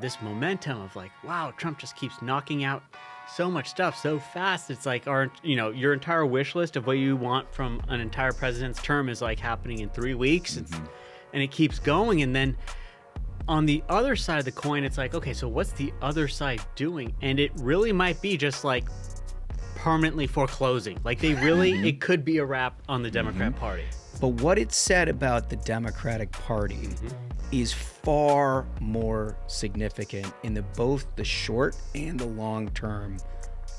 This momentum of like, wow, Trump just keeps knocking out so much stuff so fast. It's like your entire wish list of what you want from an entire president's term is like happening in 3 weeks. And it keeps going. And then on the other side of the coin, it's like, okay, so what's the other side doing? And it really might be just like permanently foreclosing. Like they really, it could be a wrap on the Democrat Party. But what it said about the Democratic Party is far more significant in both the short and the long term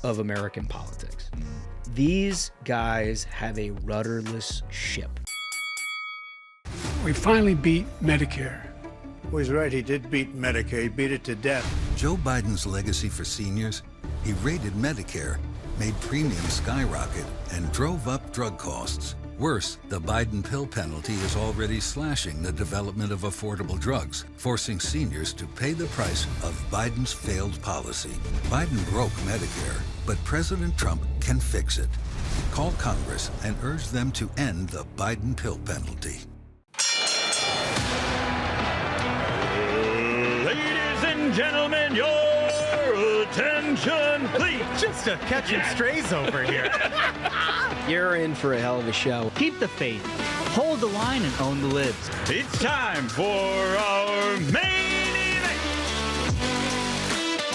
of American politics. These guys have a rudderless ship. We finally beat Medicare. Well, he's right. He did beat Medicare. He beat it to death. Joe Biden's legacy for seniors? He raided Medicare, made premiums skyrocket, and drove up drug costs. Worse, the Biden pill penalty is already slashing the development of affordable drugs, forcing seniors to pay the price of Biden's failed policy. Biden broke Medicare, but President Trump can fix it. Call Congress and urge them to end the Biden pill penalty. Ladies and gentlemen, your attention, please. Just a catching strays over here. You're in for a hell of a show. Keep the faith, hold the line, and own the libs. It's time for our main event.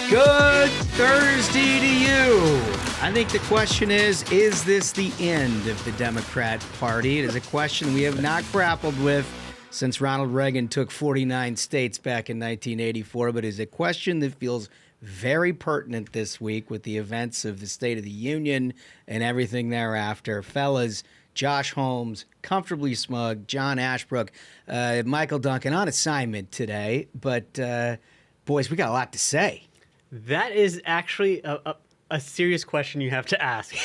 Good Thursday to you. I think the question is this the end of the Democrat Party? It is a question we have not grappled with since Ronald Reagan took 49 states back in 1984, but is a question that feels very pertinent this week with the events of the State of the Union and everything thereafter. Fellas, Josh Holmes, Comfortably Smug, John Ashbrook, Michael Duncan on assignment today. But, boys, we got a lot to say. That is actually a serious question you have to ask.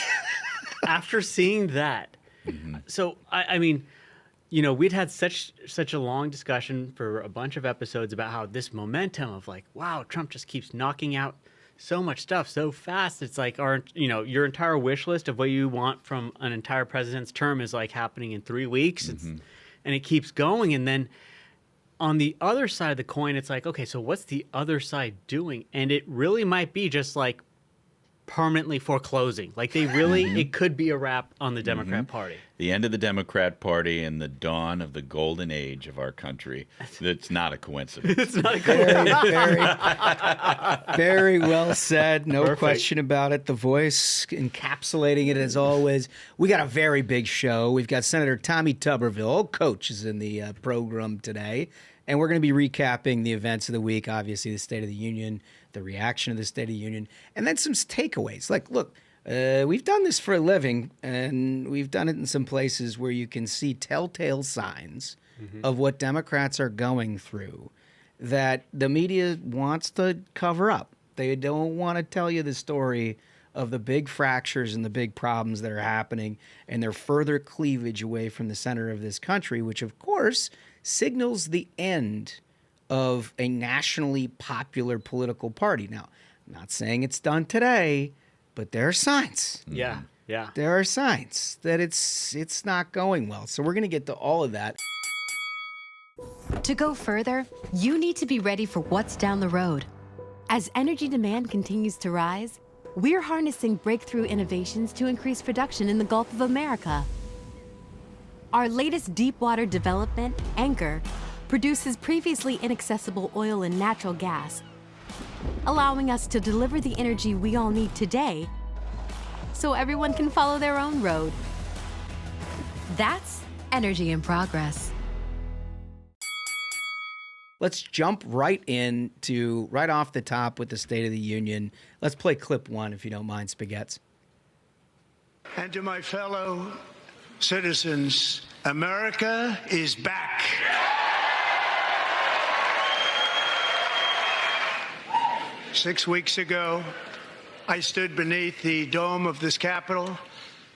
After seeing that. So, I mean, we'd had such a long discussion for a bunch of episodes about how this momentum of like, wow, Trump just keeps knocking out so much stuff so fast. It's like your entire wish list of what you want from an entire president's term is like happening in 3 weeks. And it keeps going. And then on the other side of the coin, it's like, okay, so what's the other side doing? And it really might be just like permanently foreclosing. Like they really, it could be a wrap on the Democrat Party. The end of the Democrat Party and the dawn of the golden age of our country. That's not a coincidence. It's not a coincidence. Very well said. No question about it. The voice encapsulating it as always. We got a very big show. We've got Senator Tommy Tuberville, old coach, is in the program today. And we're going to be recapping the events of the week, obviously the State of the Union, the reaction of the State of the Union, and then some takeaways. Like, look, we've done this for a living, and we've done it in some places where you can see telltale signs of what Democrats are going through that the media wants to cover up. They don't want to tell you the story of the big fractures and the big problems that are happening and their further cleavage away from the center of this country, which, of course, signals the end of a nationally popular political party. Now, I'm not saying it's done today, but there are signs. Yeah. There are signs that it's not going well. So we're going to get to all of that. To go further, you need to be ready for what's down the road. As energy demand continues to rise, we're harnessing breakthrough innovations to increase production in the Gulf of America. Our latest deep-water development, Anchor, produces previously inaccessible oil and natural gas, allowing us to deliver the energy we all need today so everyone can follow their own road. That's energy in progress. Let's jump right off the top with the State of the Union. Let's play clip 1, if you don't mind, Spaghettis. And to my fellow citizens, America is back. Six weeks ago, I stood beneath the dome of this Capitol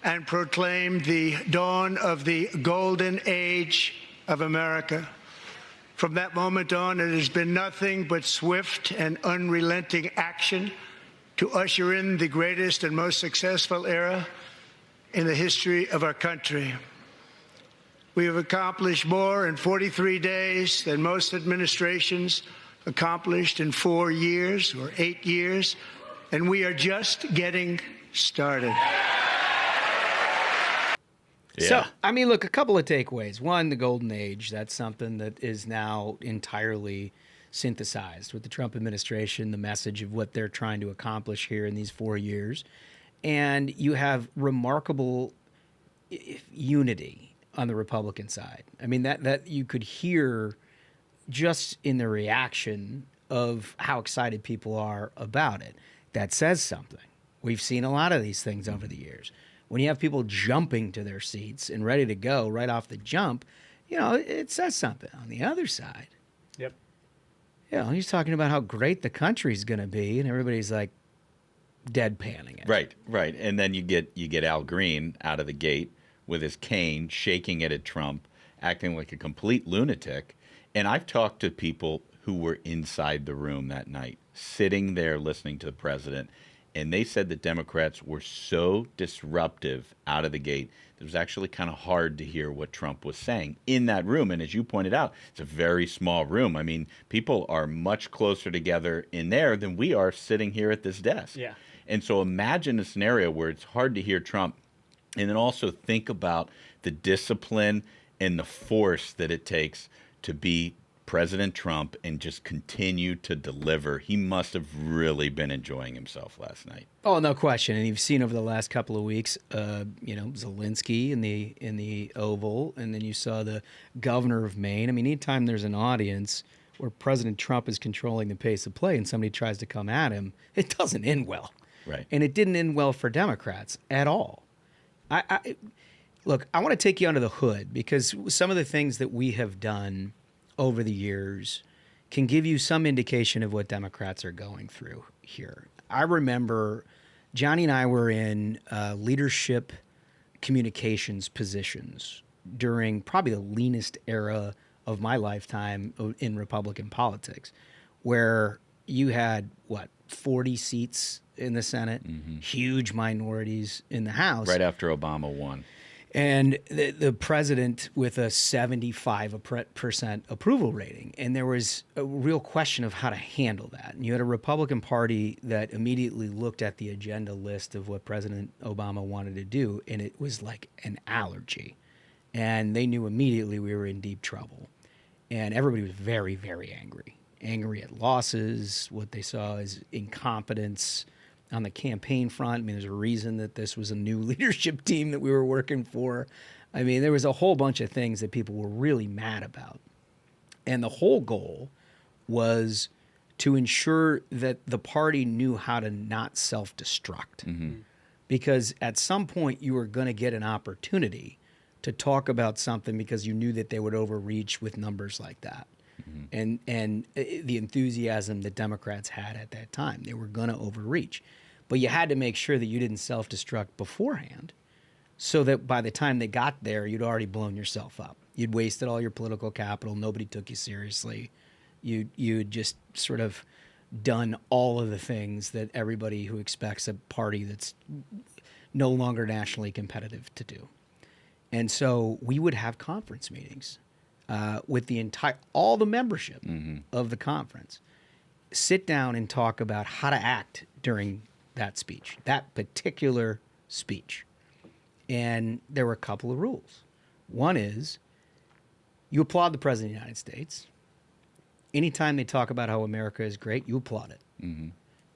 and proclaimed the dawn of the golden age of America. From that moment on, it has been nothing but swift and unrelenting action to usher in the greatest and most successful era in the history of our country. We have accomplished more in 43 days than most administrations accomplished in 4 years or 8 years, and we are just getting started. Yeah. So, I mean, look, a couple of takeaways. One, the golden age. That's something that is now entirely synthesized with the Trump administration, the message of what they're trying to accomplish here in these 4 years. And you have remarkable unity on the Republican side. I mean, that you could hear just in the reaction of how excited people are about it. That says something. We've seen a lot of these things over the years. When you have people jumping to their seats and ready to go right off the jump, you know, it says something. On the other side, Yep. you know, he's talking about how great the country's going to be, and everybody's like deadpanning it. Right. And then you get Al Green out of the gate with his cane, shaking it at Trump, acting like a complete lunatic. And I've talked to people who were inside the room that night, sitting there listening to the president, and they said that Democrats were so disruptive out of the gate that it was actually kind of hard to hear what Trump was saying in that room. And as you pointed out, it's a very small room. I mean, people are much closer together in there than we are sitting here at this desk. Yeah. And so imagine a scenario where it's hard to hear Trump, and then also think about the discipline and the force that it takes to be President Trump and just continue to deliver. He must have really been enjoying himself last night. Oh, no question. And you've seen over the last couple of weeks, you know, Zelensky in the Oval, and then you saw the governor of Maine. I mean, anytime there's an audience where President Trump is controlling the pace of play and somebody tries to come at him, it doesn't end well. Right. And it didn't end well for Democrats at all. Look, I want to take you under the hood because some of the things that we have done over the years can give you some indication of what Democrats are going through here. I remember Johnny and I were in leadership communications positions during probably the leanest era of my lifetime in Republican politics, where you had, 40 seats in the Senate, huge minorities in the House. Right after Obama won. And the president with a 75% approval rating. And there was a real question of how to handle that. And you had a Republican Party that immediately looked at the agenda list of what President Obama wanted to do, and it was like an allergy. And they knew immediately we were in deep trouble. And everybody was very, very angry. Angry at losses, what they saw as incompetence on the campaign front. I mean, there's a reason that this was a new leadership team that we were working for. I mean, there was a whole bunch of things that people were really mad about. And the whole goal was to ensure that the party knew how to not self-destruct. Because at some point you were going to get an opportunity to talk about something because you knew that they would overreach with numbers like that. And the enthusiasm that Democrats had at that time. They were going to overreach. But you had to make sure that you didn't self-destruct beforehand so that by the time they got there, you'd already blown yourself up. You'd wasted all your political capital. Nobody took you seriously. You'd just sort of done all of the things that everybody who expects a party that's no longer nationally competitive to do. And so we would have conference meetings with all the membership of the conference, sit down and talk about how to act during that speech, that particular speech. And there were a couple of rules. One is you applaud the President of the United States. Anytime they talk about how America is great, you applaud it.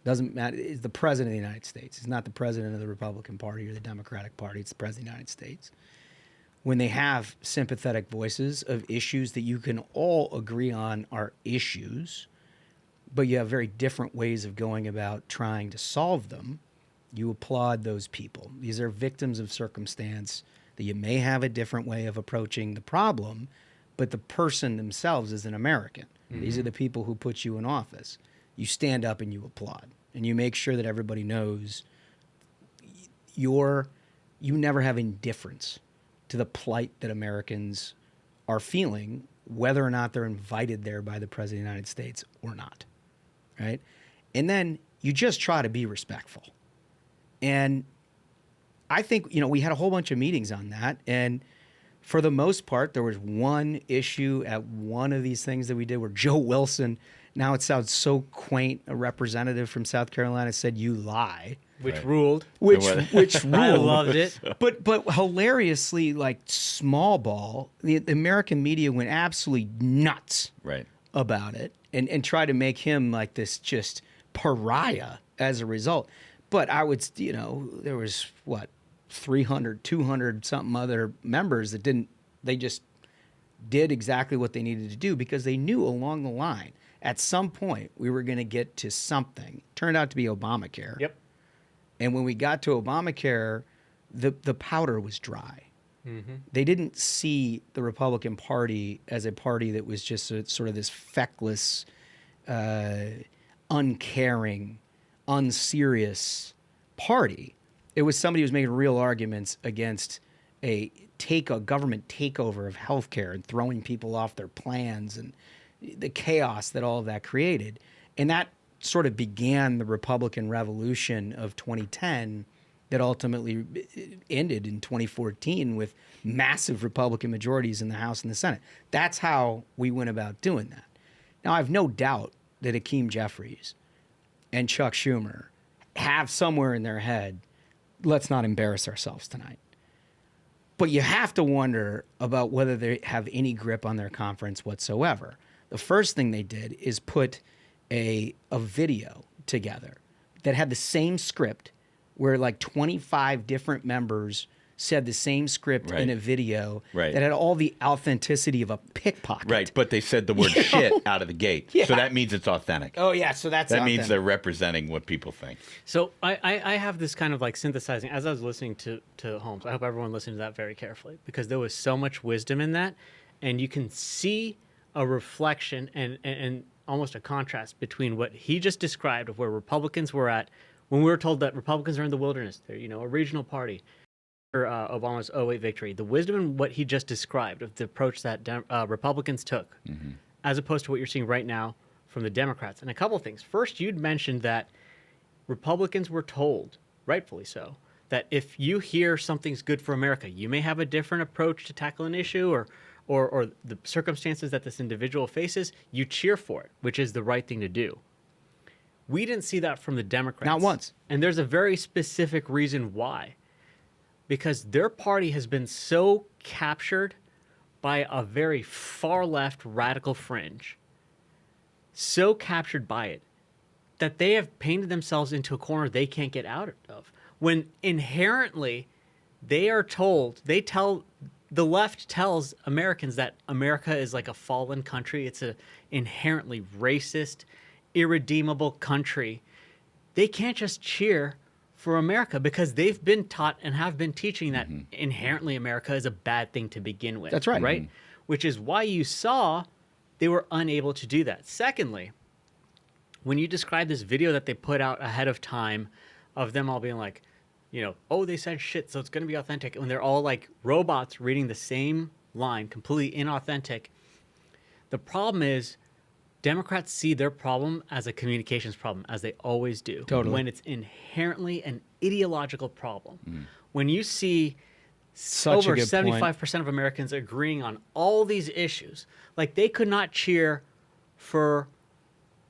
Doesn't matter. It's the President of the United States. It's not the President of the Republican Party or the Democratic Party. It's the President of the United States. When they have sympathetic voices of issues that you can all agree on are issues, but you have very different ways of going about trying to solve them, you applaud those people. These are victims of circumstance that you may have a different way of approaching the problem, but the person themselves is an American. These are the people who put you in office. You stand up and you applaud, and you make sure that everybody knows you never have indifference to the plight that Americans are feeling, whether or not they're invited there by the President of the United States or not, right? And then you just try to be respectful. And I think, we had a whole bunch of meetings on that, and for the most part, there was one issue at one of these things that we did where Joe Wilson Now it sounds so quaint. A representative from South Carolina said, "You lie," Which ruled. which ruled. I loved it. But hilariously, like small ball, the American media went absolutely nuts Right. about it and tried to make him like this just pariah as a result. But I would, there was 300, 200 something other members that they just did exactly what they needed to do because they knew along the line at some point we were going to get to something. Turned out to be Obamacare. Yep. And when we got to Obamacare, the powder was dry. Mm-hmm. They didn't see the Republican Party as a party that was just sort of this feckless, uncaring, unserious party. It was somebody who was making real arguments against a government takeover of healthcare and throwing people off their plans and the chaos that all of that created. And that sort of began the Republican Revolution of 2010 that ultimately ended in 2014 with massive Republican majorities in the House and the Senate. That's how we went about doing that. Now, I have no doubt that Hakeem Jeffries and Chuck Schumer have somewhere in their head, let's not embarrass ourselves tonight. But you have to wonder about whether they have any grip on their conference whatsoever. The first thing they did is put a video together that had the same script where like 25 different members said the same script in a video that had all the authenticity of a pickpocket. Right, but they said the word shit out of the gate. Yeah. So that means it's authentic. Oh, yeah, so that means they're representing what people think. So I have this kind of like synthesizing as I was listening to Holmes. I hope everyone listened to that very carefully because there was so much wisdom in that, and you can see a reflection and almost a contrast between what he just described of where Republicans were at when we were told that Republicans are in the wilderness. They're a regional party. Obama's 2008 victory, the wisdom in what he just described of the approach that Republicans took, as opposed to what you're seeing right now from the Democrats. And a couple of things. First, you'd mentioned that Republicans were told, rightfully so, that if you hear something's good for America, you may have a different approach to tackle an issue or the circumstances that this individual faces, you cheer for it, which is the right thing to do. We didn't see that from the Democrats. Not once. And there's a very specific reason why. Because their party has been so captured by a very far left radical fringe, so captured by it, that they have painted themselves into a corner they can't get out of. When inherently the left tells Americans that America is like a fallen country. It's an inherently racist, irredeemable country. They can't just cheer for America because they've been taught and have been teaching that inherently America is a bad thing to begin with. That's right. Right? Which is why you saw they were unable to do that. Secondly, when you describe this video that they put out ahead of time of them all being like, oh, they said shit, so it's going to be authentic. When they're all like robots reading the same line, completely inauthentic. The problem is Democrats see their problem as a communications problem, as they always do. Totally. When it's inherently an ideological problem. When you see Such a over good 75% of Americans agreeing on all these issues, like they could not cheer for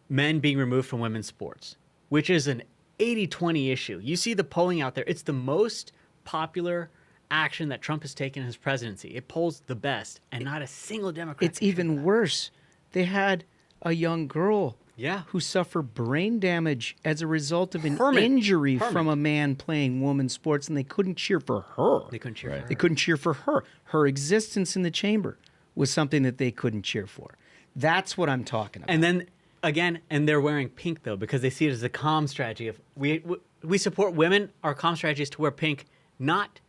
men being removed from women's sports, which is an 80-20 issue. You see the polling out there. It's the most popular action that Trump has taken in his presidency. It polls the best, and not a single Democrat. It's even worse. They had a young girl who suffered brain damage as a result of an injury from a man playing women's sports, and they couldn't cheer for her. They couldn't cheer for her. They couldn't cheer for her. Her existence in the chamber was something that they couldn't cheer for. That's what I'm talking about. And then, again, and they're wearing pink, though, because they see it as a comm strategy. Of we support women. Our comm strategy is to wear pink, not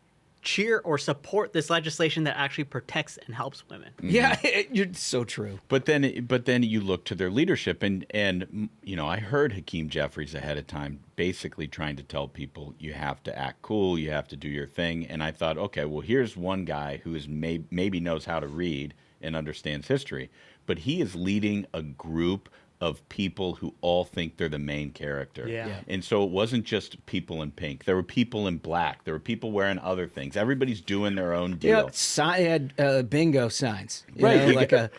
cheer or support this legislation that actually protects and helps women. Yeah, you're so true. But then you look to their leadership, and I heard Hakeem Jeffries ahead of time basically trying to tell people you have to act cool, you have to do your thing, and I thought, okay, well, here's one guy who is maybe knows how to read and understands history, but he is leading a group of people who all think they're the main character. Yeah. And so it wasn't just people in pink. There were people in black. There were people wearing other things. Everybody's doing their own deal. Yeah, they had bingo signs. Right. Like a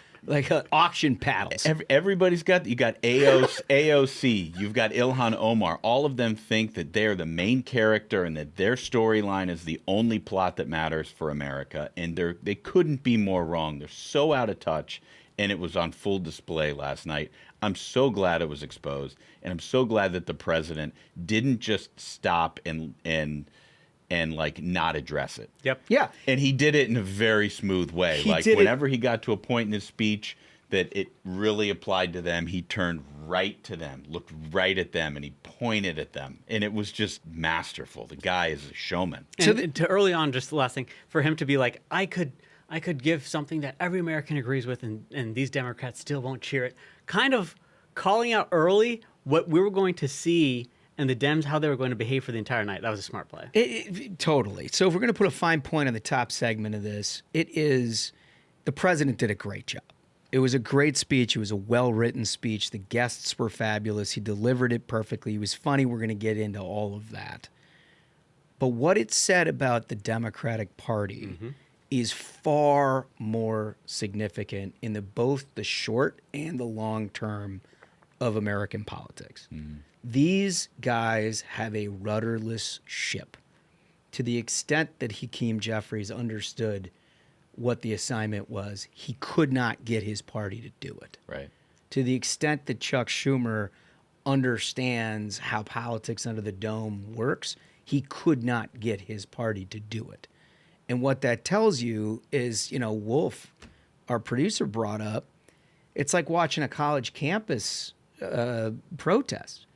auction paddles. Everybody's got, you got AOC, you've got Ilhan Omar. All of them think that they're the main character and that their storyline is the only plot that matters for America. And they couldn't be more wrong. They're so out of touch. And it was on full display last night. I'm so glad it was exposed. And I'm so glad that the president didn't just stop and like not address it. Yep. Yeah. And he did it in a very smooth way. Whenever he got to a point in his speech that it really applied to them, he turned right to them, looked right at them, and he pointed at them. And it was just masterful. The guy is a showman. And to early on, just the last thing, for him to be like, I could give something that every American agrees with, and these Democrats still won't cheer it. Kind of calling out early what we were going to see and the Dems, how they were going to behave for the entire night. That was a smart play. Totally. So if we're going to put a fine point on the top segment of this, it is the president did a great job. It was a great speech. It was a well-written speech. The guests were fabulous. He delivered it perfectly. He was funny. We're going to get into all of that. But what it said about the Democratic Party is far more significant in both the short and the long term of American politics. These guys have a rudderless ship. To the extent that Hakeem Jeffries understood what the assignment was, he could not get his party to do it. Right. To the extent that Chuck Schumer understands how politics under the dome works, he could not get his party to do it. And what that tells you is, Wolf, our producer, brought up, it's like watching a college campus protest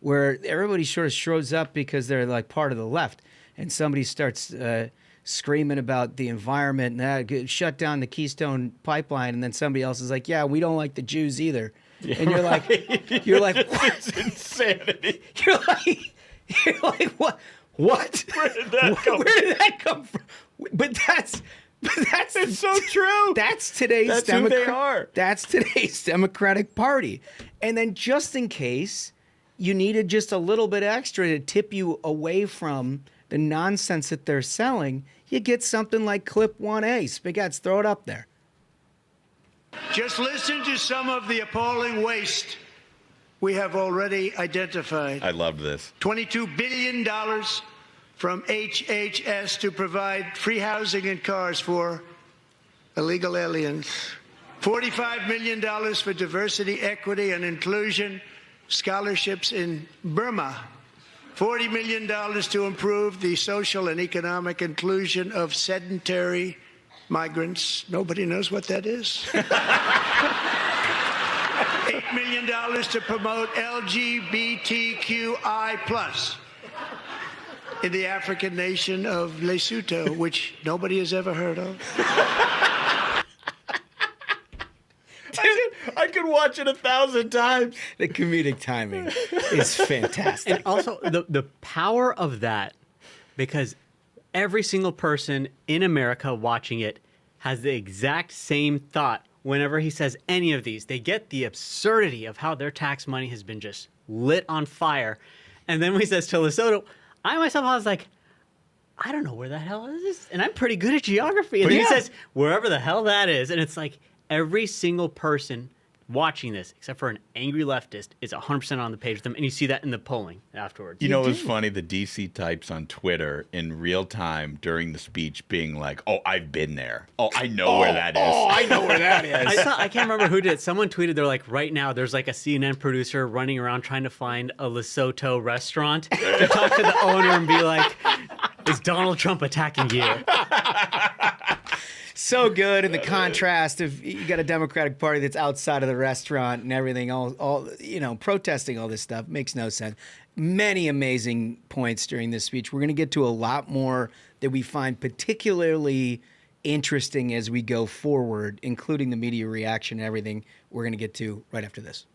where everybody sort of shows up because they're like part of the left, and somebody starts screaming about the environment and shut down the Keystone Pipeline, and then somebody else is like, yeah, we don't like the Jews either. Yeah, and you're like, what? It's insanity. You're like, what? What? Where did that come from? But that's it's so true. That's today's who they are. That's today's Democratic Party. And then just in case you needed just a little bit extra to tip you away from the nonsense that they're selling, you get something like Clip 1A. Spigettes, throw it up there. Just listen to some of the appalling waste we have already identified. I love this. $22 billion from HHS to provide free housing and cars for illegal aliens. $45 million for diversity, equity, and inclusion scholarships in Burma. $40 million to improve the social and economic inclusion of sedentary migrants. Nobody knows what that is. $8 million to promote LGBTQI+ in the African nation of Lesotho, which nobody has ever heard of. I could watch it 1,000 times. The comedic timing is fantastic. And also the power of that, because every single person in America watching it has the exact same thought whenever he says any of these. They get the absurdity of how their tax money has been just lit on fire. And then when he says to Lesotho, I was like, I don't know where the hell is this? And I'm pretty good at geography. And then he says, wherever the hell that is. And it's like every single person watching this, except for an angry leftist, is 100% on the page with them. And you see that in the polling afterwards. You know, it was funny, the DC types on Twitter in real time during the speech being like, oh, I've been there. Oh, I know where that is. Oh, I know where that is. I can't remember who did it. Someone tweeted, they're like, right now, there's like a CNN producer running around trying to find a Lesotho restaurant to talk to the owner and be like, is Donald Trump attacking you? So good, and the contrast of you got a Democratic Party that's outside of the restaurant and everything, all protesting all this stuff makes no sense. Many amazing points during this speech. We're going to get to a lot more that we find particularly interesting as we go forward, including the media reaction and everything we're going to get to right after this.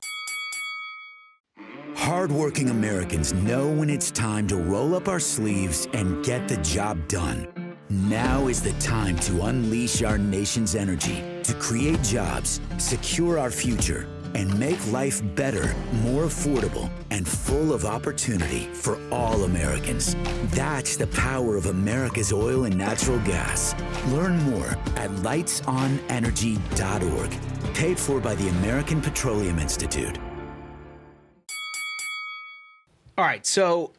Hardworking Americans know when it's time to roll up our sleeves and get the job done. Now is the time to unleash our nation's energy, to create jobs, secure our future, and make life better, more affordable, and full of opportunity for all Americans. That's the power of America's oil and natural gas. Learn more at lightsonenergy.org. Paid for by the American Petroleum Institute. All right, so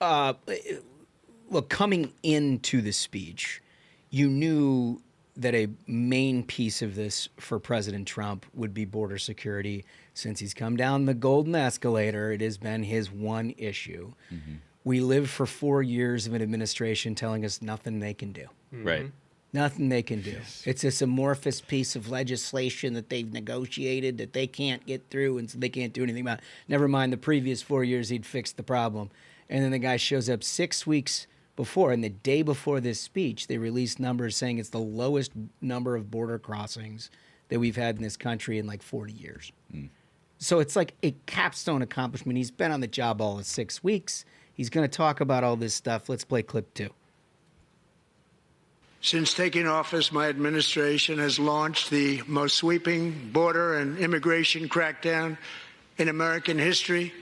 look, coming into the speech, you knew that a main piece of this for President Trump would be border security. Since he's come down the golden escalator, it has been his one issue. Mm-hmm. We lived for 4 years of an administration telling us nothing they can do. Mm-hmm. Right. Nothing they can do. Yes. It's this amorphous piece of legislation that they've negotiated that they can't get through, and so they can't do anything about it. Never mind the previous 4 years he'd fixed the problem. And then the guy shows up 6 weeks before, and the day before this speech, they released numbers saying it's the lowest number of border crossings that we've had in this country in like 40 years. Mm. So it's like a capstone accomplishment. He's been on the job all of 6 weeks. He's going to talk about all this stuff. Let's play clip 2. Since taking office, my administration has launched the most sweeping border and immigration crackdown in American history,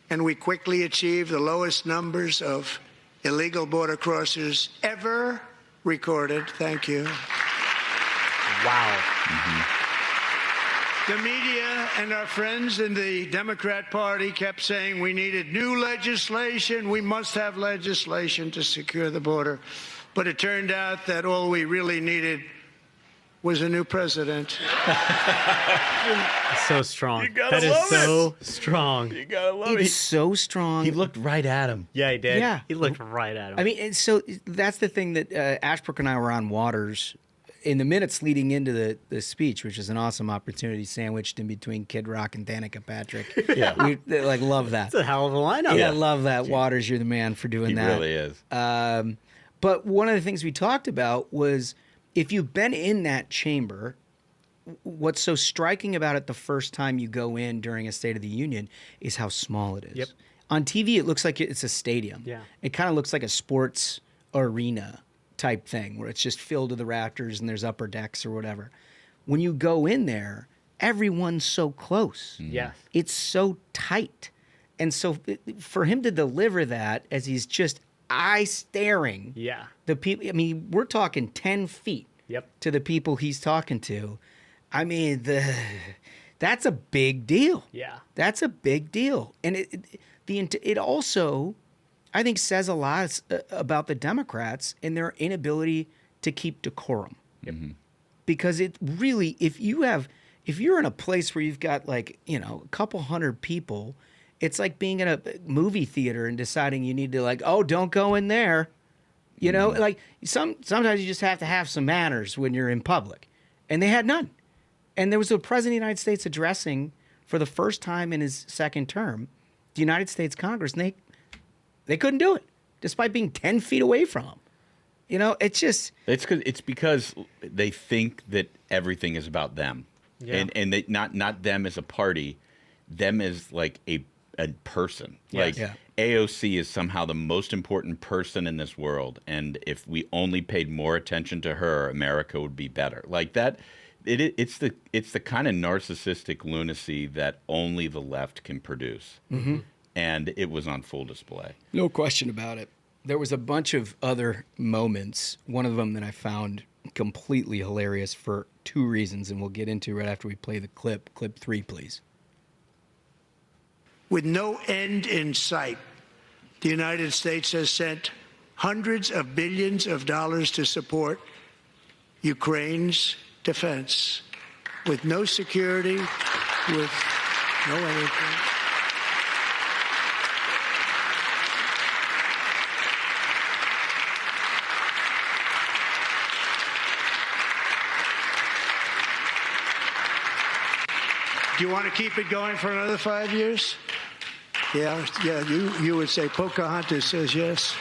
and we quickly achieved the lowest numbers of illegal border crossers ever recorded. Thank you. Wow. Mm-hmm. The media and our friends in the Democrat Party kept saying we needed new legislation. We must have legislation to secure the border. But it turned out that all we really needed was a new president. So strong. That is so strong. You gotta love it. It's so strong. He looked right at him. Yeah, he did. Yeah. He looked right at him. I mean, and so that's the thing that Ashbrook and I were on Waters in the minutes leading into the speech, which is an awesome opportunity sandwiched in between Kid Rock and Danica Patrick. Yeah. We like love that. It's a hell of a lineup. Yeah, I love that. Waters, you're the man for doing that. He really is. But one of the things we talked about was if you've been in that chamber, what's so striking about it the first time you go in during a State of the Union is how small it is. Yep. On TV, it looks like it's a stadium. Yeah. It kind of looks like a sports arena type thing where it's just filled to the rafters and there's upper decks or whatever. When you go in there, everyone's so close. Yes. It's so tight. And so for him to deliver that as he's just eye staring. Yeah. The people, I mean, we're talking 10 feet to the people he's talking to. I mean, that's a big deal. Yeah. That's a big deal. And it also, I think, says a lot about the Democrats and their inability to keep decorum. Mm-hmm. Because it really, if you're in a place where you've got like, a couple hundred people, it's like being in a movie theater and deciding you need to like, oh, don't go in there. Like sometimes you just have to have some manners when you're in public. And they had none. And there was a president of the United States addressing for the first time in his second term, the United States Congress, and they couldn't do it despite being 10 feet away from him. It's because they think that everything is about them. Yeah. And they, not them as a party, them as like a person. Yes. Like AOC is somehow the most important person in this world, and if we only paid more attention to her, America would be better. Like that, it's the kind of narcissistic lunacy that only the left can produce, and it was on full display. No question about it. There was a bunch of other moments. One of them that I found completely hilarious for two reasons, and we'll get into right after we play the clip. Clip 3, please. With no end in sight, the United States has sent hundreds of billions of dollars to support Ukraine's defense. With no security, with no anything. Do you want to keep it going for another 5 years? Yeah, you would say Pocahontas says yes.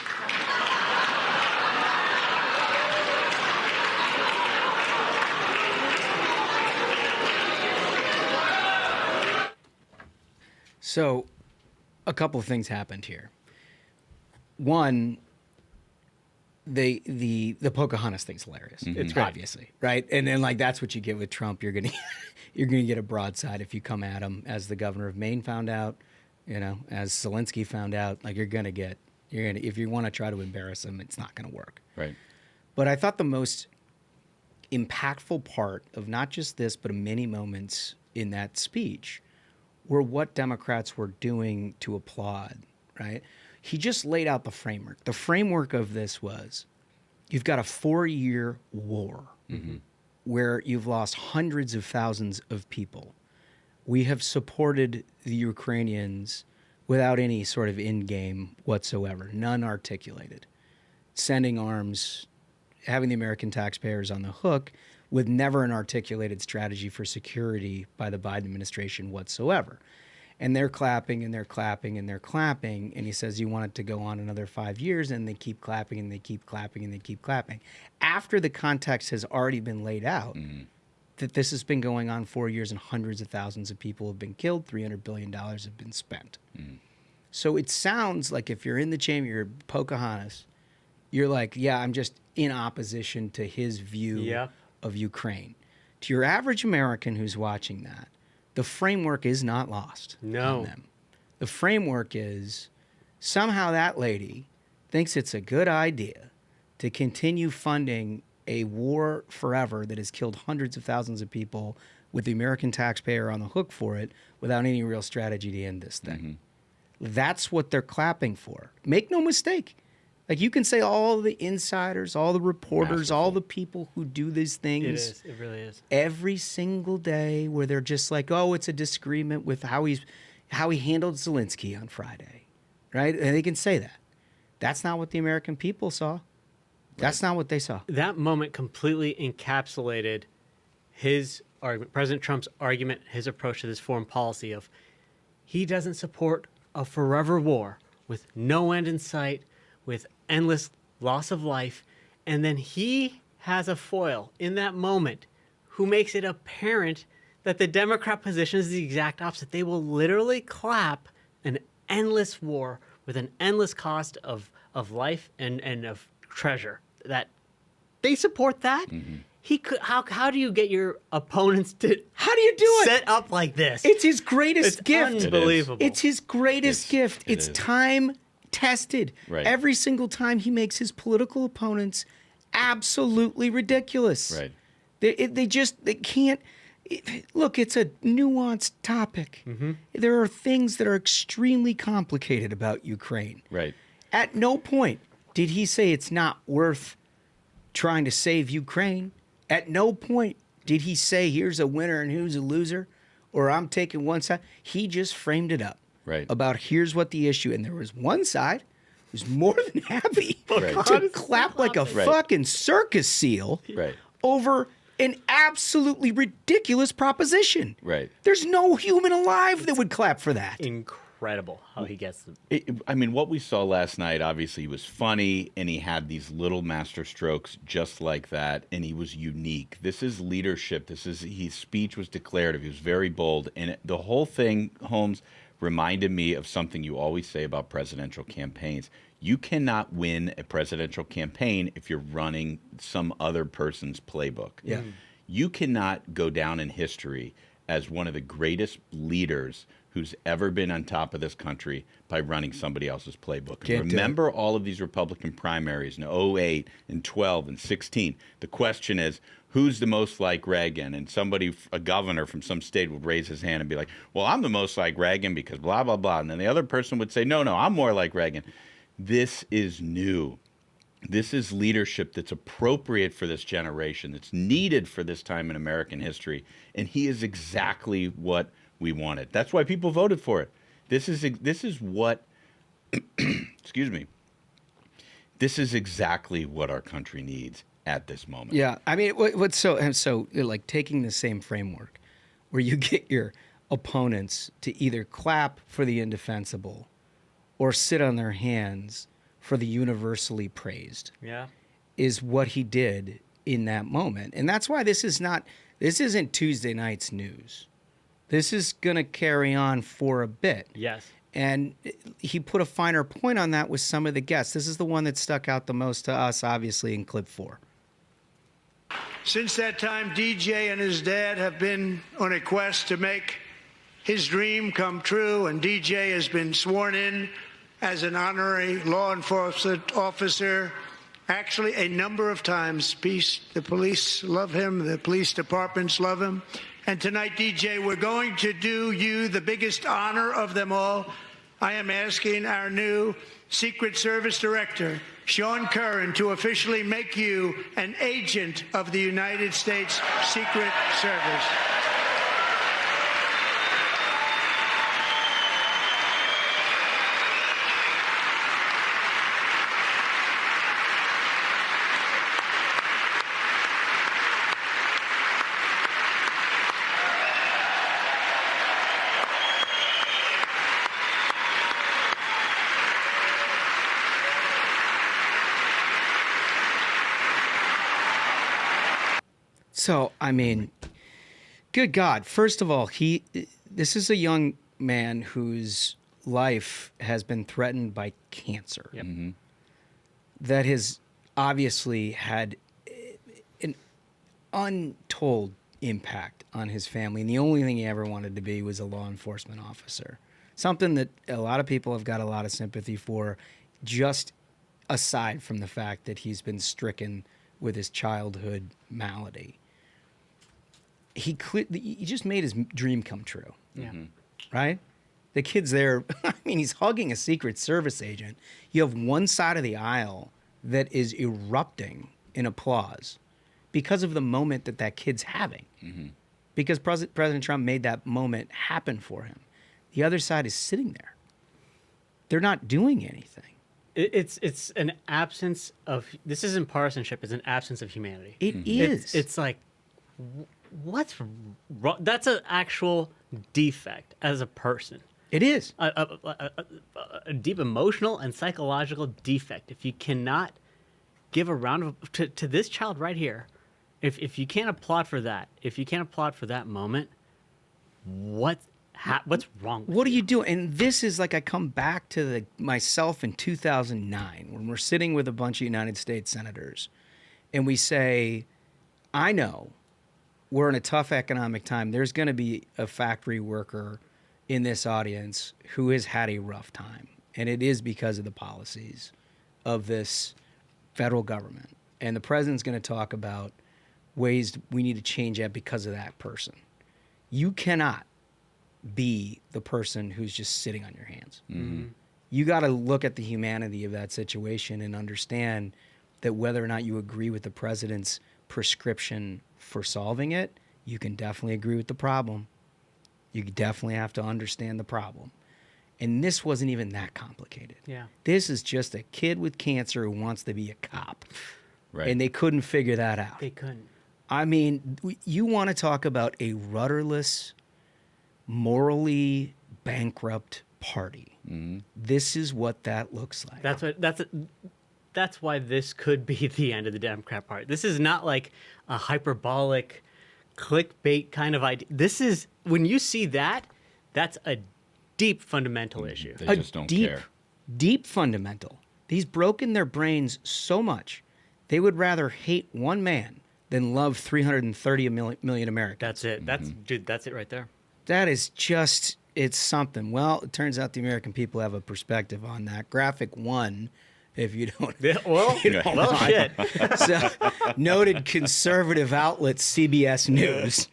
So, a couple of things happened here. One, the Pocahontas thing's hilarious. It's great, obviously, right? And then like that's what you get with Trump. You're gonna get a broadside if you come at him, as the governor of Maine found out, as Zelensky found out. Like you're gonna if you want to try to embarrass him, it's not gonna work. Right. But I thought the most impactful part of not just this, but many moments in that speech were what Democrats were doing to applaud, right? He just laid out the framework. The framework of this was you've got a 4-year war where you've lost hundreds of thousands of people. We have supported the Ukrainians without any sort of end game whatsoever, none articulated. Sending arms, having the American taxpayers on the hook with never an articulated strategy for security by the Biden administration whatsoever. And they're clapping and they're clapping and they're clapping. And he says, you want it to go on another 5 years. And they keep clapping and they keep clapping and they keep clapping. After the context has already been laid out, that this has been going on 4 years and hundreds of thousands of people have been killed, $300 billion have been spent. So it sounds like if you're in the chamber, you're Pocahontas, you're like, yeah, I'm just in opposition to his view of Ukraine. To your average American who's watching that, the framework is not lost on them. The framework is somehow that lady thinks it's a good idea to continue funding a war forever that has killed hundreds of thousands of people with the American taxpayer on the hook for it without any real strategy to end this thing. That's what they're clapping for. Make no mistake. Like you can say all the insiders, all the reporters, all the people who do these things. It is. It really is. Every single day where they're just like, oh, it's a disagreement with how he handled Zelensky on Friday, right? And they can say that. That's not what the American people saw. That's not what they saw. That moment completely encapsulated his argument, President Trump's argument, his approach to this foreign policy of he doesn't support a forever war with no end in sight, with endless loss of life, and then he has a foil in that moment who makes it apparent that the Democrat position is the exact opposite. They will literally clap an endless war with an endless cost of life and of treasure. That they support that. He could. How do you get your opponents to? How do you do it? Set up like this. It's his greatest gift. Unbelievable. It's his greatest gift. It's time tested. Right. Every single time he makes his political opponents absolutely ridiculous. Right. They can't. Look, it's a nuanced topic. There are things that are extremely complicated about Ukraine. Right. At no point did he say it's not worth trying to save Ukraine. At no point did he say here's a winner and who's a loser, or I'm taking one side. He just framed it up. Right. About here's what the issue, and there was one side who's more than happy Right. to clap like a fucking circus seal Right. over an absolutely ridiculous proposition. Right. There's no human alive that would clap for that. Incredible how he gets them. I mean, what we saw last night, obviously, he was funny, and he had these little master strokes just like that, and he was unique. This is leadership. His speech was declarative. He was very bold, and the whole thing, Holmes, reminded me of something you always say about presidential campaigns. You cannot win a presidential campaign if you're running some other person's playbook. Yeah. You cannot go down in history as one of the greatest leaders who's ever been on top of this country by running somebody else's playbook. And remember all of these Republican primaries in 08 and 12 and 16. The question is, who's the most like Reagan? And a governor from some state would raise his hand and be like, well, I'm the most like Reagan because blah, blah, blah. And then the other person would say, no, I'm more like Reagan. This is new. This is leadership that's appropriate for this generation, that's needed for this time in American history. And he is exactly what we wanted. That's why people voted for it. This is what, excuse me, this is exactly what our country needs at this moment. Yeah, I mean, what's so like taking the same framework where you get your opponents to either clap for the indefensible or sit on their hands for the universally praised. Yeah. Is what he did in that moment. And that's why this isn't Tuesday night's news. This is going to carry on for a bit. Yes. And he put a finer point on that with some of the guests. This is the one that stuck out the most to us, obviously, in clip 4. Since that time, DJ and his dad have been on a quest to make his dream come true, and DJ has been sworn in as an honorary law enforcement officer. Actually, a number of times. The police love him. The police departments love him. And tonight, DJ, we're going to do you the biggest honor of them all. I am asking our new Secret Service Director, Sean Curran, to officially make you an agent of the United States Secret Service. So, I mean, good God. First of all, this is a young man whose life has been threatened by cancer. Yep. That has obviously had an untold impact on his family. And the only thing he ever wanted to be was a law enforcement officer. Something that a lot of people have got a lot of sympathy for, just aside from the fact that he's been stricken with his childhood malady. He just made his dream come true. Yeah. Right? The kid's there. I mean, he's hugging a Secret Service agent. You have one side of the aisle that is erupting in applause because of the moment that kid's having. Because President Trump made that moment happen for him. The other side is sitting there. They're not doing anything. It's an absence of, this isn't partisanship, it's an absence of humanity. It is. It's like, what's wrong? That's an actual defect as a person. It is. A deep emotional and psychological defect. If you cannot give a round of, to this child right here, if you can't applaud for that, if you can't applaud for that moment, what's wrong with What do you do? And this is like, I come back to myself in 2009 when we're sitting with a bunch of United States senators and we say, I know we're in a tough economic time. There's going to be a factory worker in this audience who has had a rough time. And it is because of the policies of this federal government. And the president's going to talk about ways we need to change that because of that person. You cannot be the person who's just sitting on your hands. You got to look at the humanity of that situation and understand that whether or not you agree with the president's prescription for solving it, you can definitely agree with the problem. You definitely have to understand the problem. And this wasn't even that complicated. Yeah. This is just a kid with cancer who wants to be a cop. Right. And they couldn't figure that out. They couldn't. I mean, you want to talk about a rudderless, morally bankrupt party. This is what that looks like. That's why this could be the end of the Democrat Party. This is not like a hyperbolic clickbait kind of idea. This is, when you see that, that's a deep fundamental issue. They just don't care. Deep fundamental. He's broken their brains so much, they would rather hate one man than love 330 million Americans. That's it. That's it right there. That is just, it's something. Well, it turns out the American people have a perspective on that. Graphic 1, if you don't. Well, shit. So, noted conservative outlet CBS News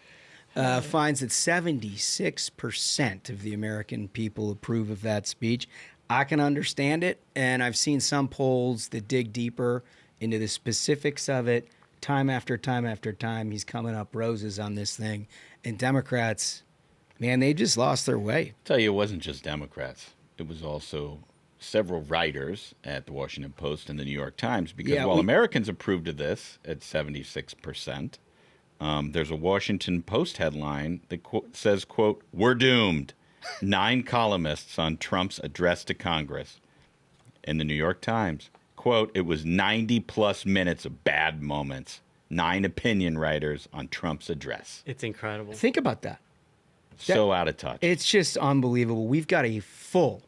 finds that 76% of the American people approve of that speech. I can understand it, and I've seen some polls that dig deeper into the specifics of it. Time after time after time, he's coming up roses on this thing. And Democrats, man, they just lost their way. Tell you, it wasn't just Democrats. It was also several writers at the Washington Post and the New York Times, because while Americans approved of this at 76%, there's a Washington Post headline that says, quote, "We're doomed." 9 columnists on Trump's address to Congress. In the New York Times, quote, "It was 90-plus minutes of bad moments. 9 opinion writers on Trump's address." It's incredible. Think about that. So out of touch. It's just unbelievable. We've got a full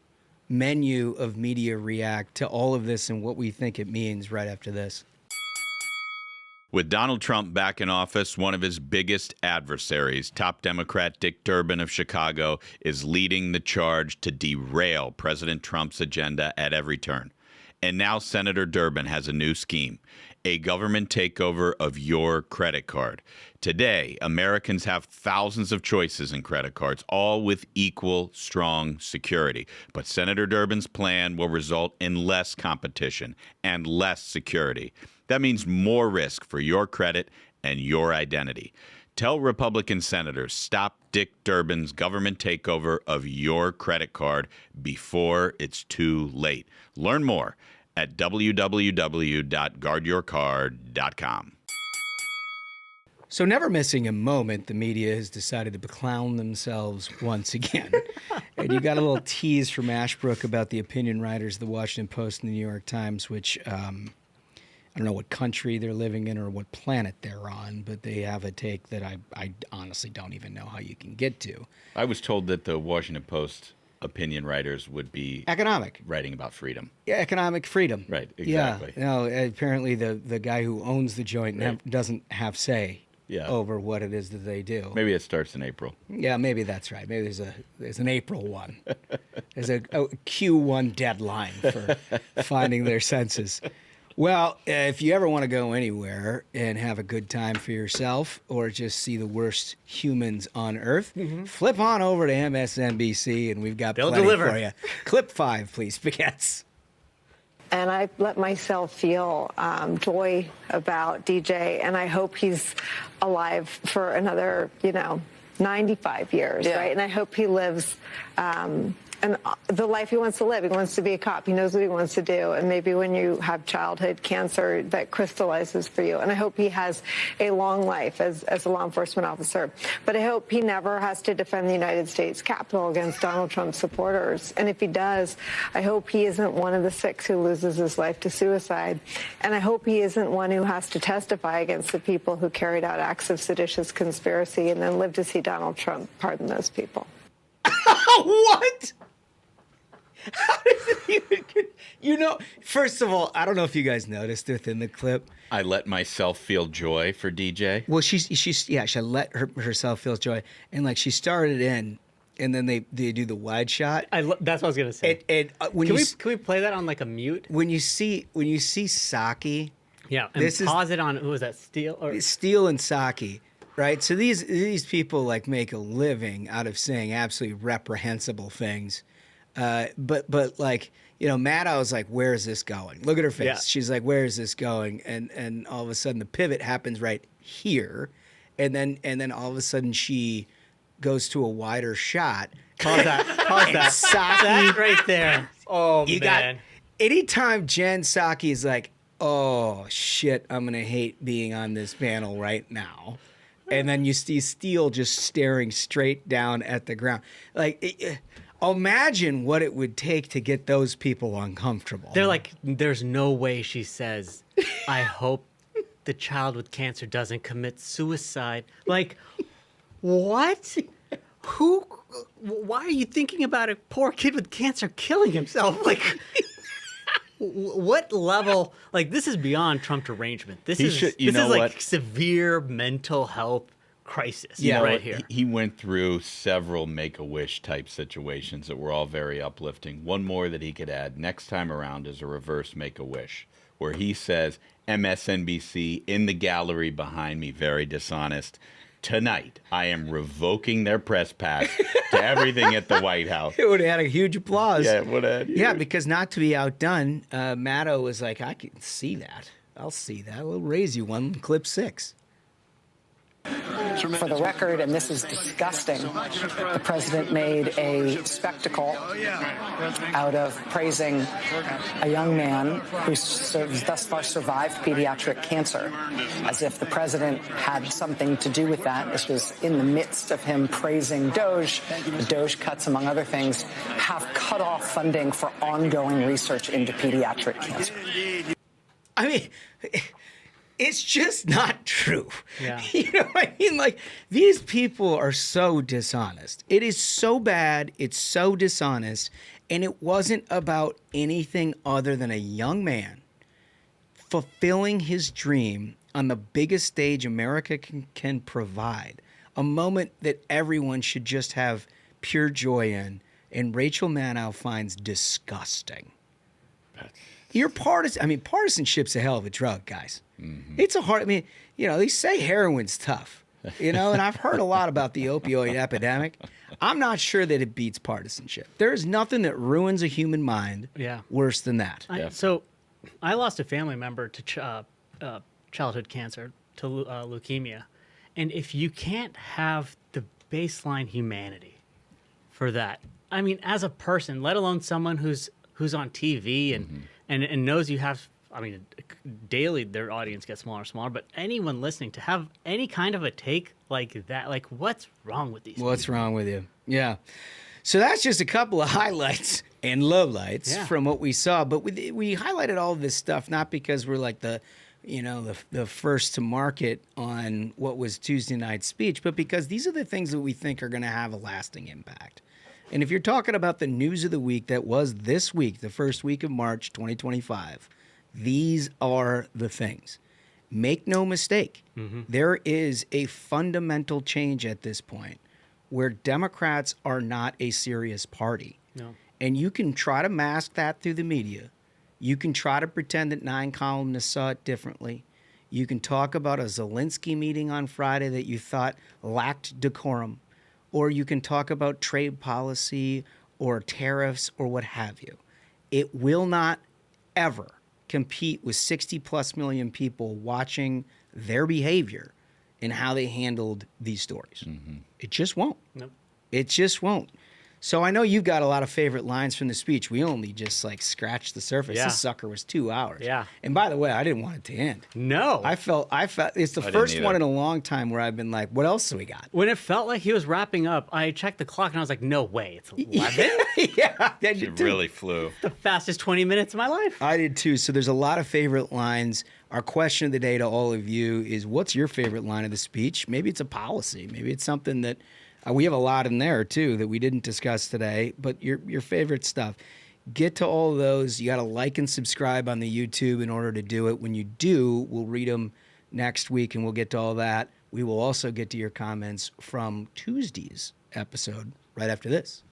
menu of media react to all of this and what we think it means right after this. With Donald Trump back in office, one of his biggest adversaries, top Democrat Dick Durbin of Chicago, is leading the charge to derail President Trump's agenda at every turn. And now Senator Durbin has a new scheme, a government takeover of your credit card. Today, Americans have thousands of choices in credit cards, all with equal strong security. But Senator Durbin's plan will result in less competition and less security. That means more risk for your credit and your identity. Tell Republican senators, stop Dick Durbin's government takeover of your credit card before it's too late. Learn more at www.guardyourcard.com. So never missing a moment, the media has decided to beclown themselves once again. And you got a little tease from Ashbrook about the opinion writers of the Washington Post and the New York Times, which I don't know what country they're living in or what planet they're on, but they have a take that I honestly don't even know how you can get to. I was told that the Washington Post opinion writers would be economic, writing about freedom. Yeah, economic freedom. Right, exactly. Yeah, no, apparently the guy who owns the joint doesn't have say over what it is that they do. Maybe it starts in April. Yeah, maybe that's right. Maybe there's an April one. There's a Q1 deadline for finding their senses. Well, if you ever want to go anywhere and have a good time for yourself or just see the worst humans on Earth, flip on over to MSNBC and we've got plenty for you. Clip 5, please, Spaghettis. And I let myself feel joy about DJ, and I hope he's alive for another, 95 years, right? And I hope he lives and the life he wants to live. He wants to be a cop. He knows what he wants to do. And maybe when you have childhood cancer, that crystallizes for you. And I hope he has a long life as a law enforcement officer. But I hope he never has to defend the United States Capitol against Donald Trump supporters. And if he does, I hope he isn't one of the 6 who loses his life to suicide. And I hope he isn't one who has to testify against the people who carried out acts of seditious conspiracy and then live to see Donald Trump pardon those people. What? How does it even first of all, I don't know if you guys noticed within the clip. I let myself feel joy for DJ. Well, she let herself feel joy. And she started in, and then they do the wide shot. That's what I was going to say. And can we play that on a mute? When you see Psaki. Yeah, and pause it on, who was that, Steele? Steele and Psaki. Right, so these people make a living out of saying absolutely reprehensible things, but Maddow's like, where is this going? Look at her face. Yeah. She's like, where is this going? And all of a sudden the pivot happens right here, and then all of a sudden she goes to a wider shot. Pause that. That right there. Oh man! Anytime Jen Psaki is like, oh shit, I'm gonna hate being on this panel right now. And then you see Steele just staring straight down at the ground. Imagine what it would take to get those people uncomfortable. They're like, there's no way she says, I hope the child with cancer doesn't commit suicide. What? Why are you thinking about a poor kid with cancer killing himself? What level? This is beyond Trump derangement. This is severe mental health crisis. Yeah, right here. He went through several Make-A-Wish type situations that were all very uplifting. One more that he could add next time around is a reverse Make-A-Wish, where he says, MSNBC in the gallery behind me, very dishonest. Tonight, I am revoking their press pass to everything at the White House. It would have had a huge applause. Yeah, it would have. Yeah, because not to be outdone, Maddow was like, I can see that. I'll see that. We'll raise you one, clip 6. For the record, and this is disgusting, the president made a spectacle out of praising a young man who's thus far survived pediatric cancer, as if the president had something to do with that. This was in the midst of him praising Doge. The Doge cuts, among other things, have cut off funding for ongoing research into pediatric cancer. I mean, it's just not true. Yeah. You know what I mean? These people are so dishonest. It is so bad. It's so dishonest. And it wasn't about anything other than a young man fulfilling his dream on the biggest stage America can provide, a moment that everyone should just have pure joy in, and Rachel Maddow finds disgusting. You're partisan. I mean, partisanship's a hell of a drug, guys. It's a hard. I mean, they say heroin's tough, and I've heard a lot about the opioid epidemic. I'm not sure that it beats partisanship. There's nothing that ruins a human mind worse than that. So I lost a family member to childhood cancer, to leukemia. And if you can't have the baseline humanity for that, I mean, as a person, let alone someone who's on TV and knows you have, I mean, daily their audience gets smaller and smaller, but anyone listening to have any kind of a take like that, like what's wrong with these What's wrong with you? Yeah. So that's just a couple of highlights and lowlights from what we saw. But we highlighted all of this stuff not because we're like the first to market on what was Tuesday night's speech, but because these are the things that we think are going to have a lasting impact. And if you're talking about the news of the week that was this week, the first week of March 2025, these are the things. Make no mistake, there is a fundamental change at this point where Democrats are not a serious party. No. And you can try to mask that through the media. You can try to pretend that 9 columnists saw it differently. You can talk about a Zelensky meeting on Friday that you thought lacked decorum. Or you can talk about trade policy or tariffs or what have you. It will not ever compete with 60+ million people watching their behavior and how they handled these stories. It just won't. Nope. It just won't. So I know you've got a lot of favorite lines from the speech. We only just scratched the surface. Yeah. This sucker was 2 hours. Yeah. And by the way, I didn't want it to end. No. I felt it's the first one in a long time where I've been like, what else do we got? When it felt like he was wrapping up, I checked the clock and I was like, no way, it's 11? Yeah. It really flew. The fastest 20 minutes of my life. I did too. So there's a lot of favorite lines. Our question of the day to all of you is, what's your favorite line of the speech? Maybe it's a policy. Maybe it's something that we have a lot in there too that we didn't discuss today, but your favorite stuff. Get to all of those. You got to like and subscribe on the YouTube in order to do it. When you do, we'll read them next week and we'll get to all that. We will also get to your comments from Tuesday's episode right after this.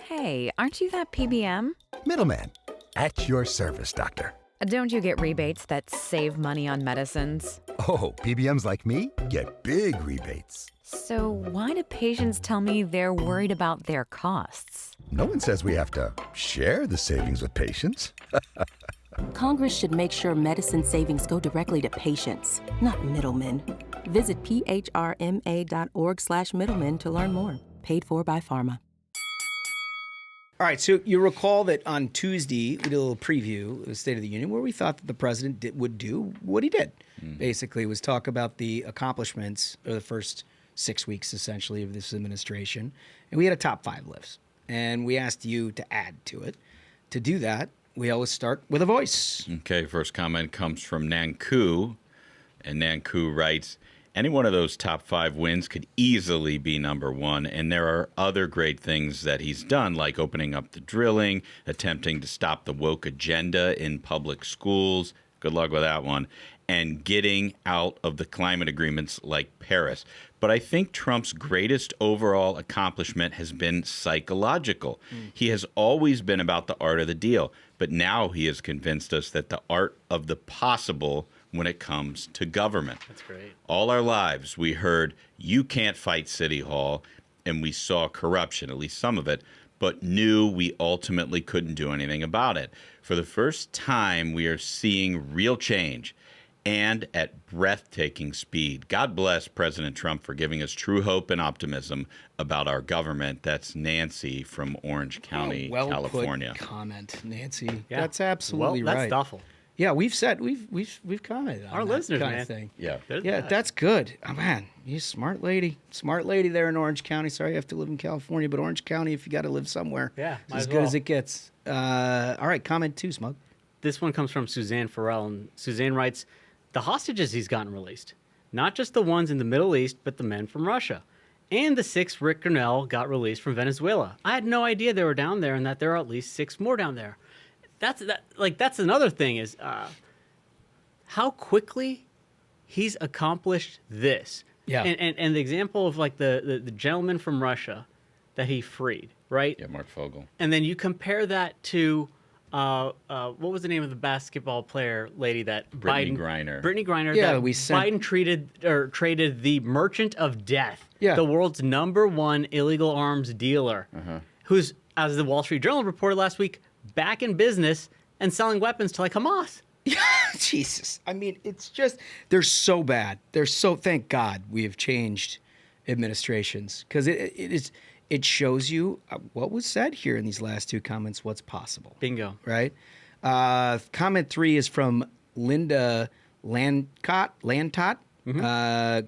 Hey, aren't you that PBM? Middleman, at your service, doctor. Don't you get rebates that save money on medicines? Oh, PBMs like me get big rebates. So why do patients tell me they're worried about their costs? No one says we have to share the savings with patients. Congress should make sure medicine savings go directly to patients, not middlemen. Visit phrma.org/middlemen to learn more. Paid for by pharma. All right, so you recall that on Tuesday, we did a little preview of the State of the Union where we thought that the president would do what he did. Basically, was talk about the accomplishments of the first 6 weeks, essentially, of this administration. And we had a top 5 list. And we asked you to add to it. To do that, we always start with a voice. Okay, first comment comes from Nanku. And Nanku writes, any one of those top 5 wins could easily be number 1, and there are other great things that he's done, like opening up the drilling, attempting to stop the woke agenda in public schools. Good luck with that one. And getting out of the climate agreements like Paris. But I think Trump's greatest overall accomplishment has been psychological. He has always been about the art of the deal, but now he has convinced us that the art of the possible when it comes to government. That's great. All our lives, we heard, you can't fight City Hall, and we saw corruption, at least some of it, but knew we ultimately couldn't do anything about it. For the first time, we are seeing real change, and at breathtaking speed. God bless President Trump for giving us true hope and optimism about our government. That's Nancy from Orange County, California. Put comment, Nancy. Yeah. That's absolutely right. That's thoughtful. Yeah, we've commented on our that listeners, kind man. of thing. Yeah, that's good. Oh, man, you smart lady there in Orange County. Sorry, you have to live in California, but Orange County, if you got to live somewhere, as good as it gets. All right, comment 2, Smug. This one comes from Suzanne Farrell, and Suzanne writes, the hostages he's gotten released, not just the ones in the Middle East, but the men from Russia. And the 6 Rick Grinnell got released from Venezuela. I had no idea they were down there and that there are at least 6 more down there. That's another thing is how quickly he's accomplished this. Yeah. And the example of like the gentleman from Russia that he freed, right? Yeah, Mark Fogel. And then you compare that to what was the name of the basketball player lady that Brittany Griner. Brittany Griner. Yeah, that we sent- Biden traded the Merchant of Death, Yeah. the world's #1 illegal arms dealer, who's, as the Wall Street Journal reported last week, back in business and selling weapons to like Hamas. Jesus. I mean, it's just, they're so bad. They're so, thank God we have changed administrations, because it shows you what was said here in these last 2 comments, what's possible. Bingo. Right? Comment 3 is from Linda Lantot.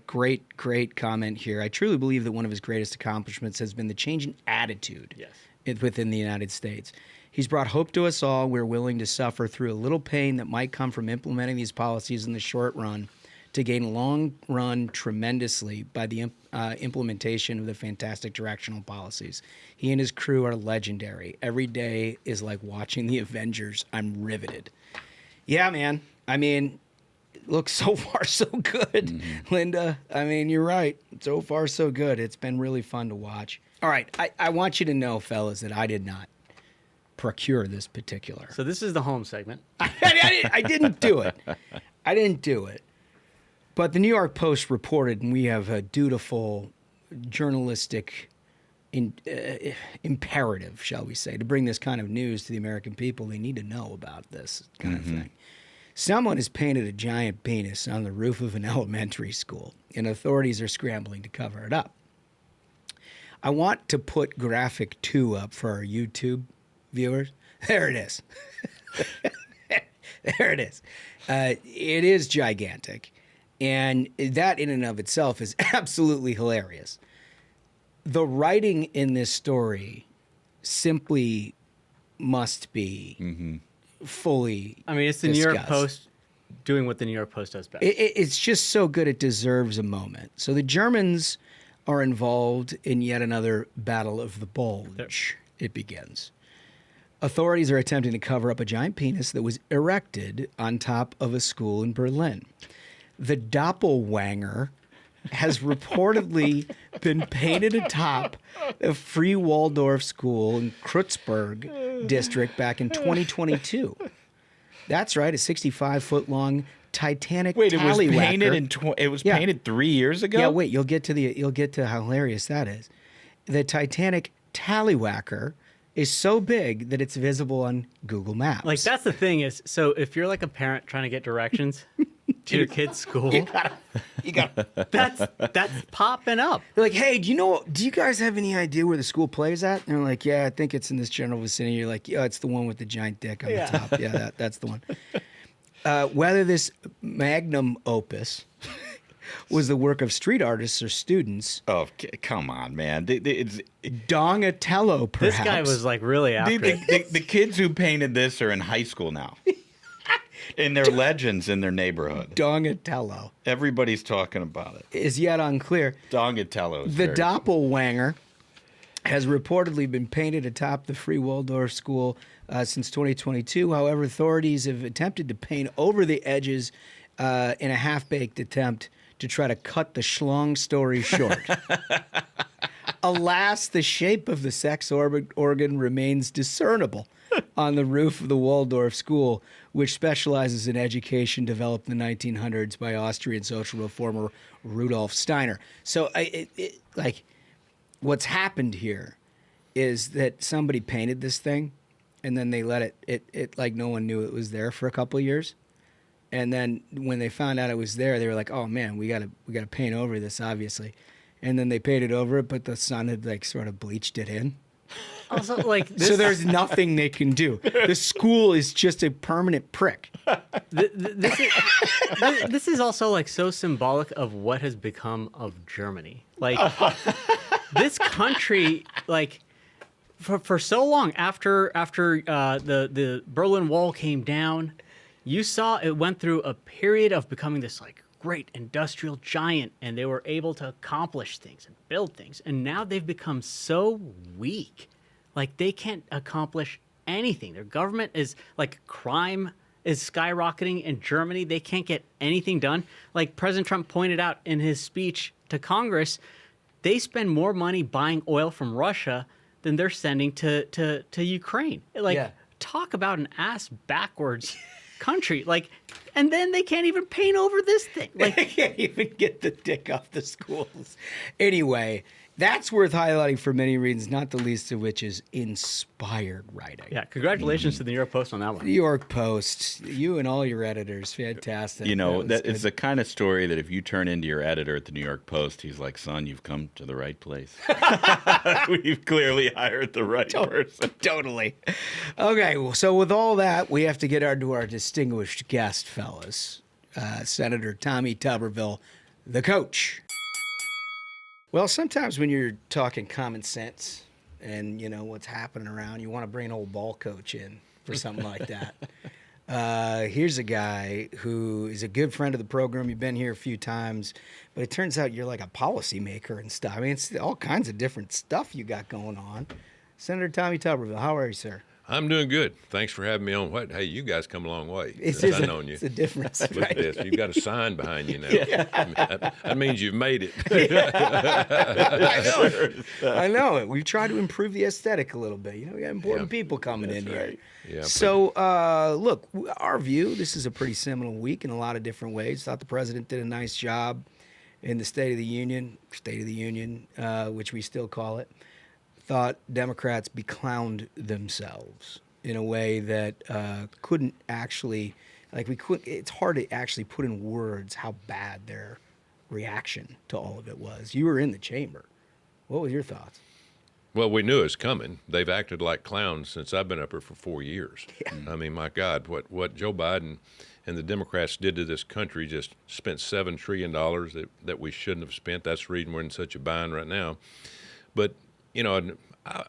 Great comment here. I truly believe that one of his greatest accomplishments has been the change in attitude within the United States. He's brought hope to us all. We're willing to suffer through a little pain that might come from implementing these policies in the short run to gain long run tremendously by the implementation of the fantastic directional policies. He and his crew are legendary. Every day is like watching the Avengers. I'm riveted. Yeah, man. I mean, look, so far so good, Linda. I mean, you're right. So far so good. It's been really fun to watch. All right, I want you to know, fellas, that I did not procure this particular. So this is the home segment. I didn't do it. I didn't do it. But the New York Post reported, and we have a dutiful journalistic imperative, shall we say, to bring this kind of news to the American people. They need to know about this kind of thing. Someone has painted a giant penis on the roof of an elementary school, and authorities are scrambling to cover it up. I want to put graphic 2 up for our YouTube viewers. There it is. There it is. It is gigantic. And that in and of itself is absolutely hilarious. The writing in this story simply must be fully I mean, it's the discussed. New York Post doing what the New York Post does best. It's just so good it deserves a moment. So the Germans are involved in yet another battle of the bulge. It begins. Authorities are attempting to cover up a giant penis that was erected on top of a school in Berlin. The doppelwanger has reportedly been painted atop a free Waldorf school in Kreuzberg district back in 2022. That's right, a 65-foot-long Titanic Wait, it was tallywhacker. painted it was painted 3 years ago? Yeah, wait, you'll get to how hilarious that is. The Titanic tallywhacker is so big that it's visible on Google Maps. Like, that's the thing is, so if you're like a parent trying to get directions to your kid's school, you gotta that's popping up. They're like, hey, do you guys have any idea where the school plays at? And they're like, yeah, I think it's in this general vicinity. You're like, yeah, it's the one with the giant dick on the top. Yeah, that's the one. Whether this magnum opus was the work of street artists or students. Oh, come on, man. Donatello, perhaps. This guy was like really after it. The kids who painted this are in high school now. And they're legends in their neighborhood. Donatello. Everybody's talking about it. Is yet unclear. Donatello. The doppelwanger has reportedly been painted atop the Free Waldorf School since 2022. However, authorities have attempted to paint over the edges in a half-baked attempt to try to cut the schlong story short. Alas, the shape of the sex organ remains discernible on the roof of the Waldorf School, which specializes in education developed in the 1900s by Austrian social reformer Rudolf Steiner. So, what's happened here is that somebody painted this thing, and then they let it like no one knew it was there for a couple of years. And then when they found out it was there, they were like, "Oh man, we gotta paint over this, obviously." And then they painted over it, but the sun had like sort of bleached it in. Also, like so there's nothing they can do. The school is just a permanent prick. This is also like so symbolic of what has become of Germany. Like this country, like for so long after the Berlin Wall came down, you saw it went through a period of becoming this like great industrial giant, and they were able to accomplish things and build things. And now they've become so weak. Like, they can't accomplish anything. Their government is, like, crime is skyrocketing in Germany. They can't get anything done. Like President Trump pointed out in his speech to Congress, they spend more money buying oil from Russia than they're sending to Ukraine. Like, talk about an ass backwards country. Like, and then they can't even paint over this thing. Like, they can't even get the dick off the schools. Anyway, that's worth highlighting for many reasons, not the least of which is inspired writing. Yeah, congratulations to the New York Post on that one. New York Post, you and all your editors, fantastic. You know, that is the kind of story that if you turn into your editor at the New York Post, he's like, son, you've come to the right place. We've clearly hired the right person. Totally. Okay, well, so with all that, we have to get to our distinguished guest, fellas. Senator Tommy Tuberville, the coach. Well, sometimes when you're talking common sense and, you know, what's happening around, you want to bring an old ball coach in for something like that. Here's a guy who is a good friend of the program. You've been here a few times, but it turns out you're like a policymaker and stuff. I mean, it's all kinds of different stuff you got going on. Senator Tommy Tuberville, how are you, sir? I'm doing good. Thanks for having me on. Hey, you guys come a long way. It's I've known you. It's a difference. Look right? at this. You've got a sign behind you now. Yeah. That means you've made it. I know it. We've tried to improve the aesthetic a little bit. You know, we got important people coming in here. Yeah, so, look, our view, this is a pretty seminal week in a lot of different ways. Thought the president did a nice job in the State of the Union, which we still call it. Thought Democrats beclowned themselves in a way that couldn't actually, it's hard to actually put in words how bad their reaction to all of it was. You were in the chamber. What were your thoughts? Well, we knew it was coming. They've acted like clowns since I've been up here for 4 years. Yeah. I mean, my God, what Joe Biden and the Democrats did to this country, just spent $7 trillion that we shouldn't have spent. That's the reason we're in such a bind right now. But you know,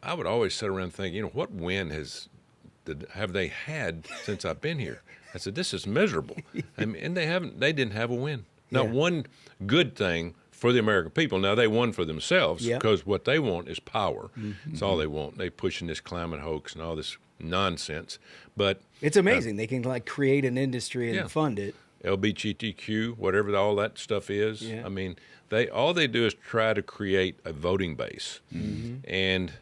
I would always sit around thinking, you know, what win have they had since I've been here? I said, this is miserable. I mean, and they didn't have a win. Not one good thing for the American people. Now, they won for themselves because what they want is power. Mm-hmm. That's all they want. They're pushing this climate hoax and all this nonsense. But it's amazing. They can like create an industry and fund it. LGBTQ, whatever all that stuff is. Yeah. I mean, all they do is try to create a voting base. Mm-hmm. And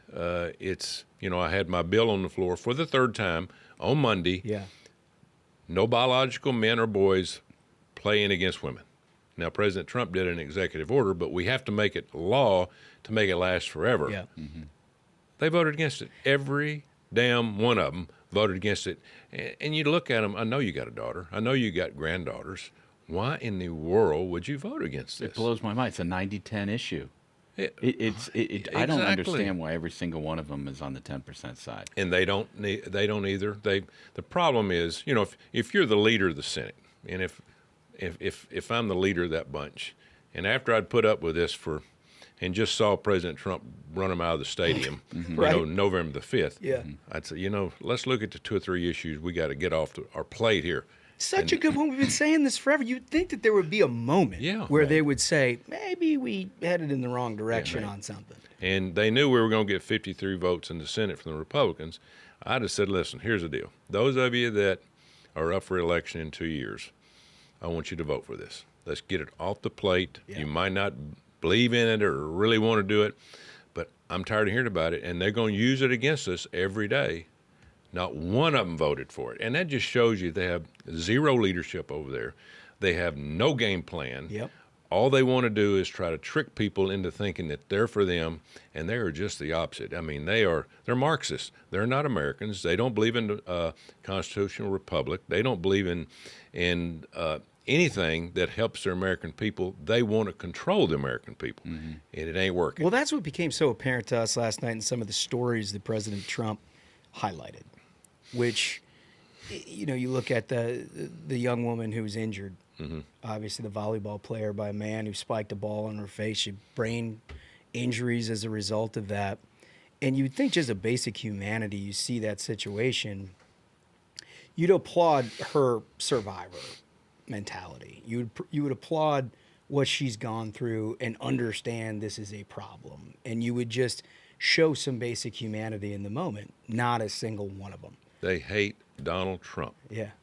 it's, you know, I had my bill on the floor for the third time on Monday. Yeah. No biological men or boys playing against women. Now, President Trump did an executive order, but we have to make it law to make it last forever. Yeah. Mm-hmm. They voted against it. Every damn one of them voted against it. And you look at them, I know you got a daughter. I know you got granddaughters. Why in the world would you vote against this? It blows my mind. It's a 90-10 issue. Exactly. I don't understand why every single one of them is on the 10% side. And they don't either. The problem is, you know, if you're the leader of the Senate, and if I'm the leader of that bunch, and after I'd put up with this and just saw President Trump run them out of the stadium, you know, November the 5th, I'd say, you know, let's look at the 2 or 3 issues we got to get off our plate here. Such a good one. We've been saying this forever. You'd think that there would be a moment where they would say, maybe we headed in the wrong direction on something. And they knew we were going to get 53 votes in the Senate from the Republicans. I just said, listen, here's the deal. Those of you that are up for election in 2 years, I want you to vote for this. Let's get it off the plate. Yeah. You might not believe in it or really want to do it, but I'm tired of hearing about it, and they're going to use it against us every day. Not one of them voted for it. And that just shows you they have zero leadership over there. They have no game plan. Yep. All they want to do is try to trick people into thinking that they're for them, and they are just the opposite. I mean, they're Marxists. They're not Americans. They don't believe in constitutional republic. They don't believe in anything that helps their American people. They want to control the American people, and it ain't working. Well, that's what became so apparent to us last night in some of the stories that President Trump highlighted, which, you know, you look at the young woman who was injured, obviously the volleyball player by a man who spiked a ball in her face. She had brain injuries as a result of that. And you'd think just a basic humanity, you see that situation, you'd applaud her survivor mentality. You would applaud what she's gone through and understand this is a problem, and you would just show some basic humanity in the moment. Not a single one of them. They hate Donald Trump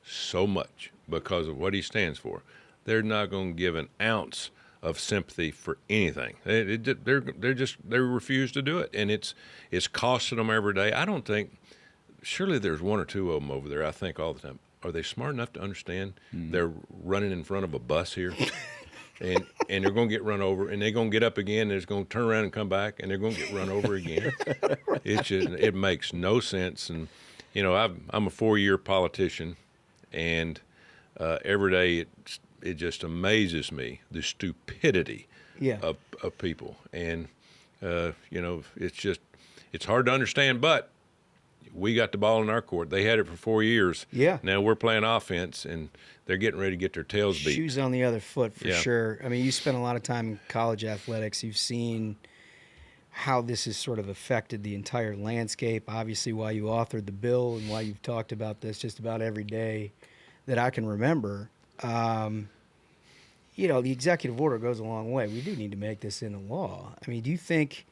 so much because of what he stands for. They're not going to give an ounce of sympathy for anything. They refuse to do it, and it's costing them every day. I don't think. Surely there's one or two of them over there. I think all the time. Are they smart enough to understand they're running in front of a bus here? And they're going to get run over, and they're going to get up again, and they're going to turn around and come back, and they're going to get run over again. It makes no sense. And, you know, I'm a 4-year politician, and every day it just amazes me, the stupidity of people. And, you know, it's hard to understand, but we got the ball in our court. They had it for 4 years. Yeah. Now we're playing offense, and they're getting ready to get their tails beat. Shoes on the other foot for sure. I mean, you spent a lot of time in college athletics. You've seen how this has sort of affected the entire landscape. Obviously, why you authored the bill and why you've talked about this just about every day that I can remember. You know, the executive order goes a long way. We do need to make this into law. I mean, do you think,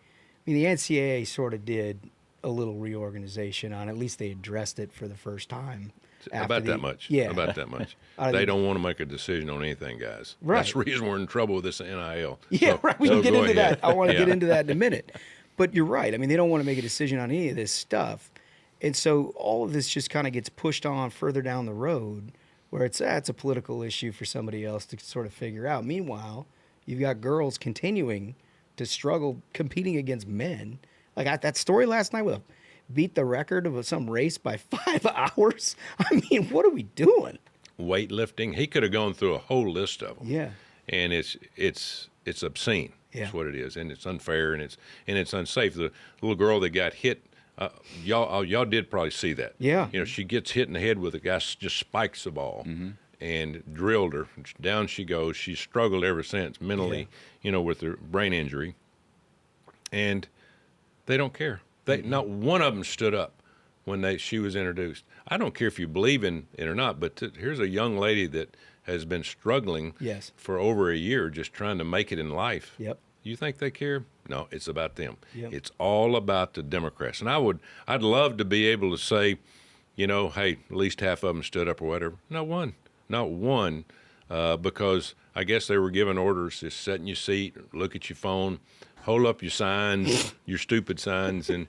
the NCAA sort of did a little reorganization on, at least they addressed it for the first time. About that much. Yeah. About that much. They don't want to make a decision on anything, guys. Right. That's the reason we're in trouble with this NIL. Yeah, so, right. We can get into that. I want to get into that in a minute. minute. But you're right. I mean, they don't want to make a decision on any of this stuff. And so all of this just kind of gets pushed on further down the road where it's a political issue for somebody else to sort of figure out. Meanwhile, you've got girls continuing to struggle competing against men. Like that story last night with beat the record of some race by 5 hours. I mean, what are we doing? Weightlifting. He could have gone through a whole list of them. Yeah. And it's obscene. Yeah. That's what it is, and it's unfair, and it's unsafe. The little girl that got hit, y'all did probably see that. Yeah. You know, she gets hit in the head with a guy just spikes the ball and drilled her. Down she goes. She's struggled ever since mentally, you know, with her brain injury. And they don't care. Not one of them stood up when she was introduced. I don't care if you believe in it or not, but here's a young lady that has been struggling for over a year just trying to make it in life. Yep. You think they care? No, it's about them. Yep. It's all about the Democrats. And I'd love to be able to say, you know, hey, at least half of them stood up or whatever. Not one, because I guess they were given orders to sit in your seat, look at your phone, hold up your signs, your stupid signs, and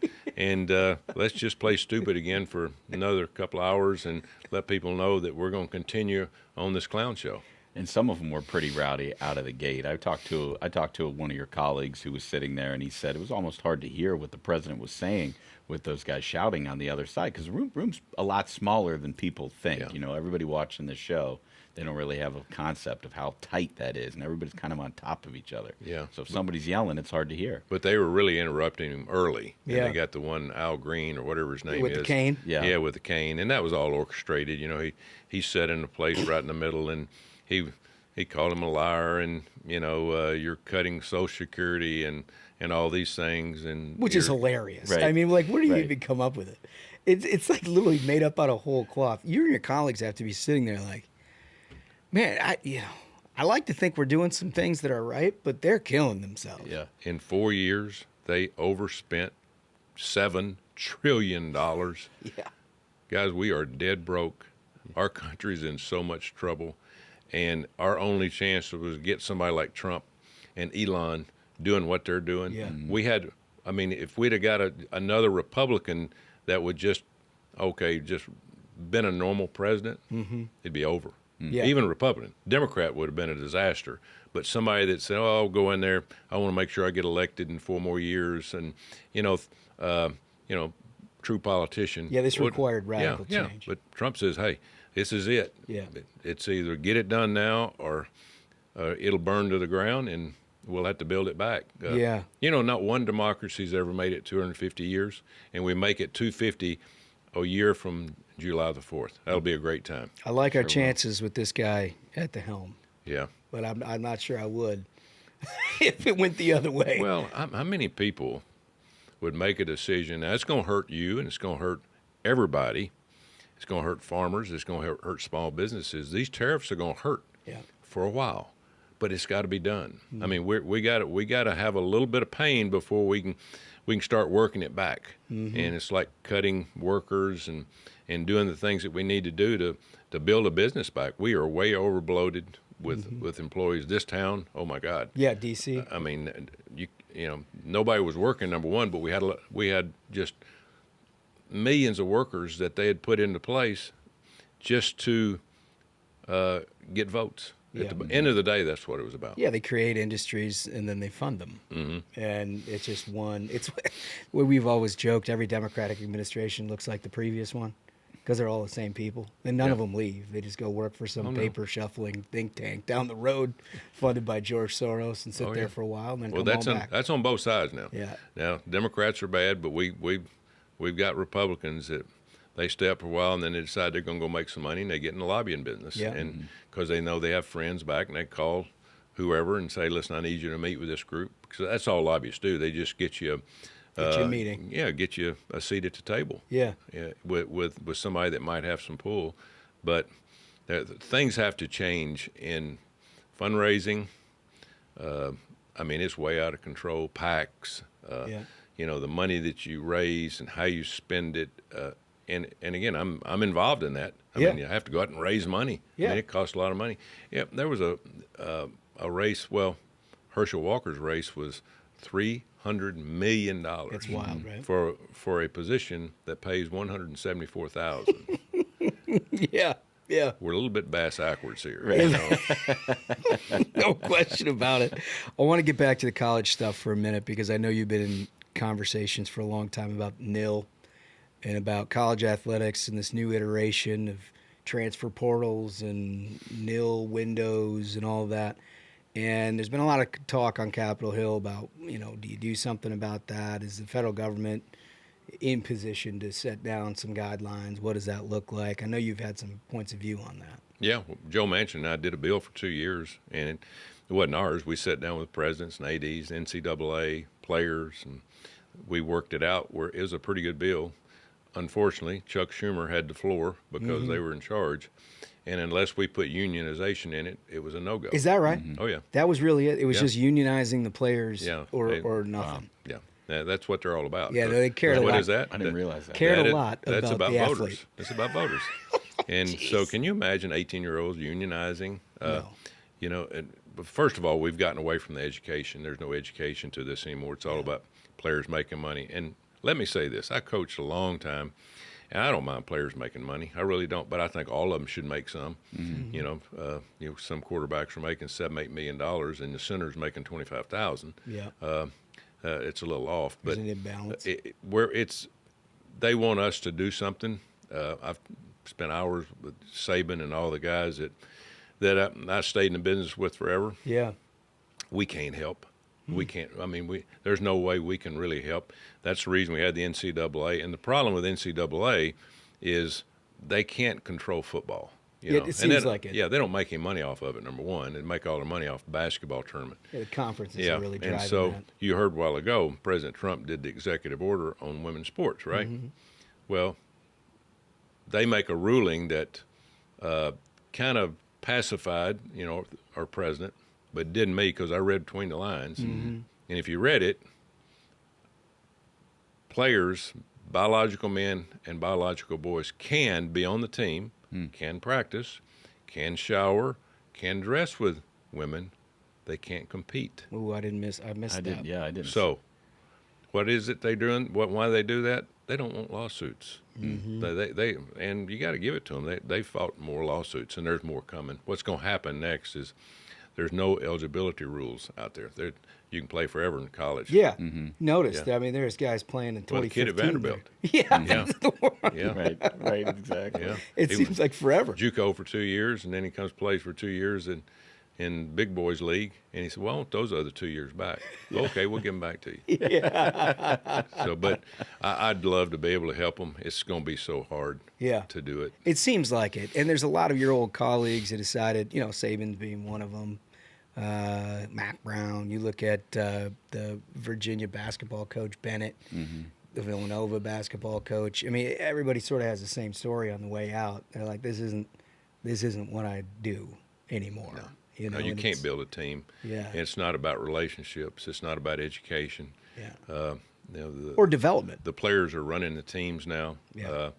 let's just play stupid again for another couple hours and let people know that we're going to continue on this clown show. And some of them were pretty rowdy out of the gate. I talked to one of your colleagues who was sitting there, and he said it was almost hard to hear what the president was saying with those guys shouting on the other side, because the room's a lot smaller than people think. Yeah. You know, everybody watching this show, they don't really have a concept of how tight that is, and everybody's kind of on top of each other. Yeah. So if somebody's yelling, it's hard to hear. But they were really interrupting him early. Yeah. And they got the one Al Green or whatever his name With is. the cane? Yeah, with the cane. And that was all orchestrated. You know, he sat in a place right in the middle, and he called him a liar, and, you know, you're cutting Social Security and all these things. Which is hilarious. Right. I mean, like, where do you Right. even come up with it? It's like literally made up out of whole cloth. You and your colleagues have to be sitting there like, man, I like to think we're doing some things that are right, but they're killing themselves. Yeah. In 4 years, they overspent $7 trillion. Yeah. Guys, we are dead broke. Our country's in so much trouble. And our only chance was to get somebody like Trump and Elon doing what they're doing. Yeah. We had, I mean, if we'd have got another Republican that would just been a normal president, it'd be over. Yeah. Even a Republican. Democrat would have been a disaster. But somebody that said, oh, I'll go in there, I want to make sure I get elected in 4 more years. And, true politician. Yeah, this required radical change. But Trump says, hey, this is it. Yeah. It's either get it done now or it'll burn to the ground and we'll have to build it back. Yeah. You know, not one democracy's ever made it 250 years, and we make it 250 a year from July the 4th. That'll be a great time. I like our chances with this guy at the helm. Yeah. But I'm not sure I would if it went the other way. Well, how many people would make a decision? Now, it's going to hurt you and it's going to hurt everybody. It's going to hurt farmers. It's going to hurt small businesses. These tariffs are going to hurt for a while, but it's got to be done. I mean, we got to have a little bit of pain before we can start working it back. And it's like cutting workers and doing the things that we need to do to build a business back. We are way overbloated with employees. This town, oh my God. Yeah, DC. I mean, you know, nobody was working, number one, but we had just millions of workers that they had put into place just to get votes. At the end of the day, that's what it was about. Yeah, they create industries and then they fund them. And it's just one. It's what we've always joked. Every Democratic administration looks like the previous one because they're all the same people. And none of them leave. They just go work for some paper shuffling think tank down the road funded by George Soros and sit there for a while and then come back. That's on both sides now. Yeah. Now, Democrats are bad, but we've got Republicans that they stay up for a while and then they decide they're going to go make some money and they get in the lobbying business. And because they know they have friends back and they call whoever and say, listen, I need you to meet with this group. Because that's all lobbyists do. They just get you a meeting. Yeah, get you a seat at the table. Yeah. With somebody that might have some pull. But things have to change in fundraising. I mean, it's way out of control. PACs, you know, the money that you raise and how you spend it. And again, I'm involved in that. I mean, you have to go out and raise money. Yeah. I mean, it costs a lot of money. Yeah, there was a race. Well, Herschel Walker's race was $300 million. That's wild, right? For a position that pays $174,000. Yeah. We're a little bit bass backwards here. Right? No question about it. I want to get back to the college stuff for a minute because I know you've been in conversations for a long time about NIL and about college athletics and this new iteration of transfer portals and NIL windows and all of that. And there's been a lot of talk on Capitol Hill about, you know, do you do something about that? Is the federal government in position to set down some guidelines? What does that look like? I know you've had some points of view on that. Yeah, well, Joe Manchin and I did a bill for 2 years, and it wasn't ours. We sat down with presidents and ADs, NCAA, players, and we worked it out where it was a pretty good bill. Unfortunately, Chuck Schumer had the floor because they were in charge. And unless we put unionization in it, it was a no-go. Is that right? Oh, yeah. That was really it? It was just unionizing the players or nothing? Yeah. That's what they're all about. Yeah, they cared a lot. What is that? I didn't realize that. Cared a lot that's about the voters. athlete. It's about voters. And so can you imagine 18-year-olds unionizing? No. You know, first of all, we've gotten away from the education. There's no education to this anymore. It's all about players making money. And let me say this. I coached a long time, and I don't mind players making money. I really don't, but I think all of them should make some. You know, some quarterbacks are making $7-8 million, and the center's making $25,000. Yeah. It's a little off, but Isn't it balanced? They want us to do something. I've spent hours with Saban and all the guys that I stayed in the business with forever. Yeah. We can't help. We can't. I mean, there's no way we can really help. That's the reason we had the NCAA. And the problem with NCAA is they can't control football. You know? It seems like it. Yeah, they don't make any money off of it, number one. They make all their money off the basketball tournament. Yeah, the conferences are really driving and so that. you heard a while ago, President Trump did the executive order on women's sports, right? Well, they make a ruling that kind of pacified, you know, our president, but didn't me because I read between the lines. And if you read it, players, biological men and biological boys can be on the team, can practice, can shower, can dress with women. They can't compete. Ooh, I missed that. Yeah, I didn't. So what is it they're doing? Why they do that? They don't want lawsuits. They and you got to give it to them. They fought more lawsuits, and there's more coming. What's going to happen next is there's no eligibility rules out there. You can play forever in college. Yeah. Noticed. Yeah. I mean, there's guys playing in 2015. Well, the kid at Vanderbilt. Yeah. Right, exactly. Yeah. It seems like forever. JUCO for 2 years, and then he comes plays for 2 years in Big Boys League, and he said, well, I want those other 2 years back. Okay, we'll give them back to you. Yeah. So, but I'd love to be able to help them. It's going to be so hard to do it. It seems like it. And there's a lot of your old colleagues that decided, you know, Saban's being one of them, Mac Brown. You look at the Virginia basketball coach, Bennett. the Villanova basketball coach. I mean, everybody sort of has the same story on the way out. They're like, this isn't what I do anymore. No. You know, no, you can't build a team. Yeah. And it's not about relationships. It's not about education. Yeah. You know, or development. The players are running the teams now. Yeah.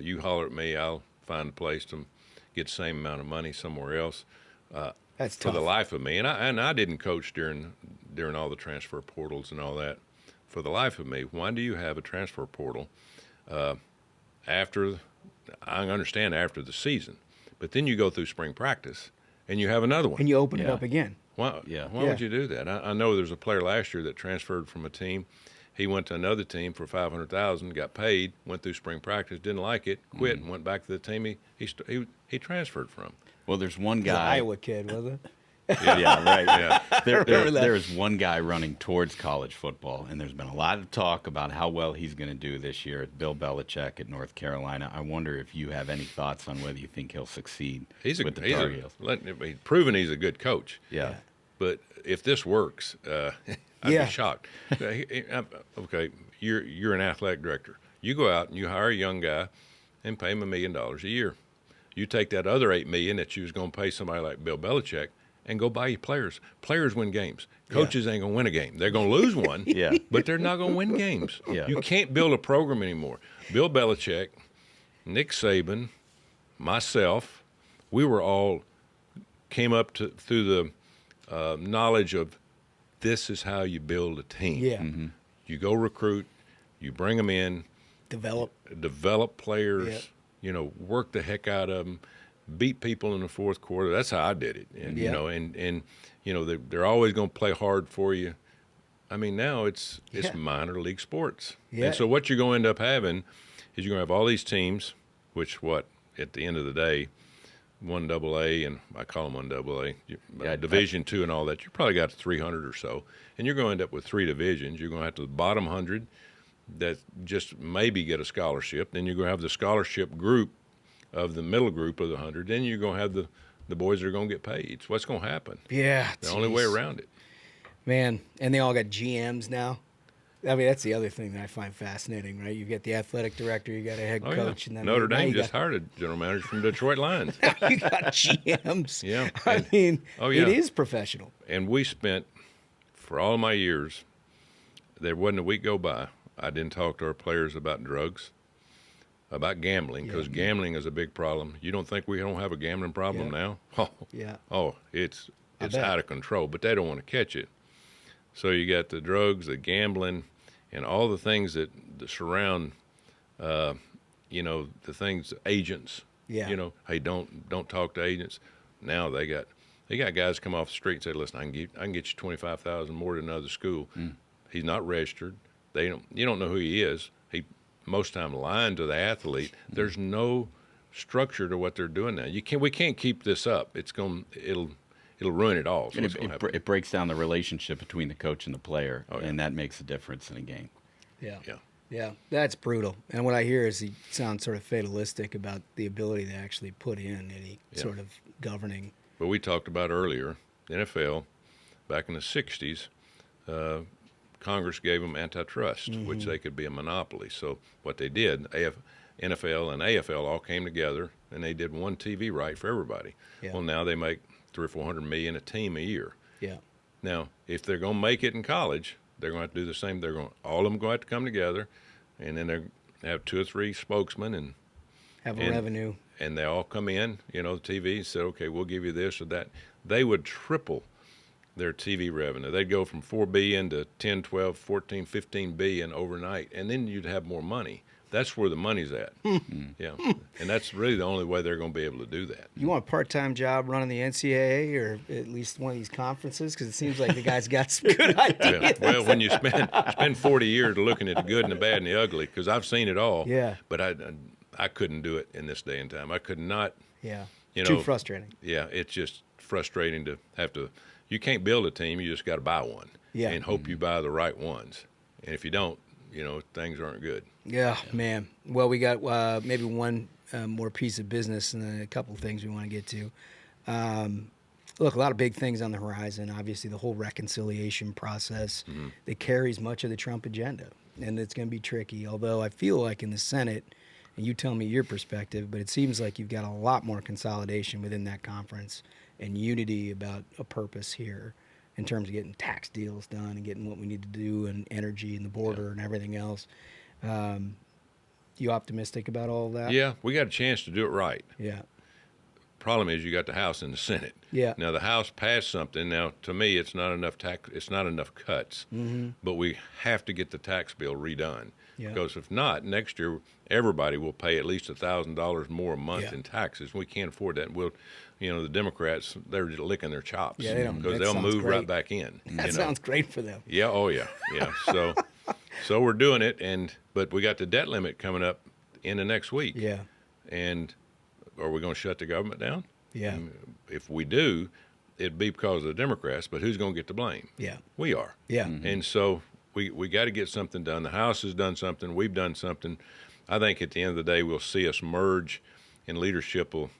You holler at me, I'll find a place to get the same amount of money somewhere else. That's for tough. the life of me. And I didn't coach during all the transfer portals and all that. For the life of me, why do you have a transfer portal after? I understand after the season, but then you go through spring practice and you have another one, and you open it up again. Why would you do that? I know there's a player last year that transferred from a team. He went to another team for $500,000, got paid, went through spring practice, didn't like it, quit, and went back to the team he transferred from. Well, there's one He's an guy. Iowa kid, was it? Yeah, right. Yeah. Remember that. There's one guy running towards college football, and there's been a lot of talk about how well he's going to do this year. Bill Belichick at North Carolina. I wonder if you have any thoughts on whether you think he'll succeed with the Tar Heels. He's proven he's a good coach. Yeah. But if this works, I'd be shocked. Okay, you're an athletic director. You go out and you hire a young guy and pay him $1 million a year. You take that other $8 million that you was going to pay somebody like Bill Belichick and go buy you players. Players win games. Coaches ain't going to win a game. They're going to lose one, but they're not going to win games. Yeah. You can't build a program anymore. Bill Belichick, Nick Saban, myself, we were all came up through the knowledge of this is how you build a team. Yeah. Mm-hmm. You go recruit, you bring them in, develop players, work the heck out of them, beat people in the fourth quarter. That's how I did it. And they're always going to play hard for you. I mean, now it's minor league sports. Yeah. And so what you're going to end up having is you're going to have all these teams, which at the end of the day, 1AA, and I call them 1AA, Division II and all that, you probably got 300 or so. And you're going to end up with 3 divisions. You're going to have the bottom 100 that just maybe get a scholarship. Then you're going to have the scholarship group of the middle group of the 100. Then you're going to have the boys that are going to get paid. It's what's going to happen. Yeah. The only way around it. Man, and they all got GMs now. I mean, that's the other thing that I find fascinating, right? You get the athletic director, you got a head coach, and then Notre Dame just hired a general manager from Detroit Lions. You got GMs. Yeah. I mean, it is professional. And we spent, for all my years, there wasn't a week go by I didn't talk to our players about drugs, about gambling, because gambling is a big problem. You don't think we don't have a gambling problem now? It's out of control, but they don't want to catch it. So you got the drugs, the gambling, and all the things that surround, the things, agents. Yeah. Hey, don't talk to agents. Now they got guys come off the street and say, listen, I can get you $25,000 more to another school. He's not registered. You don't know who he is. He most time lying to the athlete. There's no structure to what they're doing now. We can't keep this up. It'll ruin it all. So it breaks down the relationship between the coach and the player, and that makes a difference in a game. Yeah, that's brutal. And what I hear is he sounds sort of fatalistic about the ability to actually put in any sort of governing. But we talked about earlier, NFL, back in the 60s, Congress gave them antitrust, which they could be a monopoly. So what they did, NFL and AFL all came together, and they did one TV right for everybody. Yeah. Well, now they make $300 or $400 million a team a year. Yeah. Now, if they're going to make it in college, they're going to have to do the same. All of them going to have to come together, and then they have 2 or 3 spokesmen and have a revenue. And they all come in, the TV, and said, okay, we'll give you this or that. They would triple their TV revenue. They'd go from $4 billion to 10, 12, 14, 15 billion overnight, and then you'd have more money. That's where the money's at. Yeah, and that's really the only way they're going to be able to do that. You want a part-time job running the NCAA or at least one of these conferences? Because it seems like the guy's got some good ideas. Well, when you spend 40 years looking at the good and the bad and the ugly, because I've seen it all. Yeah. But I couldn't do it in this day and time. I could not. Yeah. Too frustrating. Yeah, it's just frustrating to have to. You can't build a team. You just got to buy one. Yeah. And hope you buy the right ones. And if you don't, things aren't good. Yeah, man. Well, we got maybe one more piece of business and then a couple of things we want to get to. Look, a lot of big things on the horizon. Obviously, the whole reconciliation process that carries much of the Trump agenda. and it's going to be tricky. Although I feel like in the Senate, and you tell me your perspective, but it seems like you've got a lot more consolidation within that conference and unity about a purpose here in terms of getting tax deals done and getting what we need to do and energy and the border and everything else. You optimistic about all of that? Yeah, we got a chance to do it right. Yeah. Problem is, you got the House and the Senate. Yeah. Now the House passed something. Now to me, it's not enough tax. It's not enough cuts. Mm-hmm. But we have to get the tax bill redone. Yeah. Because if not, next year everybody will pay at least $1,000 more a month in taxes. We can't afford that. We'll, the Democrats, they're just licking their chops. Yeah, they don't. Because they'll move right back in. That sounds great for them. Yeah. Oh yeah. Yeah. So we're doing it, but we got the debt limit coming up in the next week. Yeah. And are we going to shut the government down? Yeah. If we do, it'd be because of the Democrats, but who's going to get the blame? Yeah. We are. Yeah. Mm-hmm. And so we got to get something done. The House has done something. We've done something. I think at the end of the day, we'll see us merge, and leadership will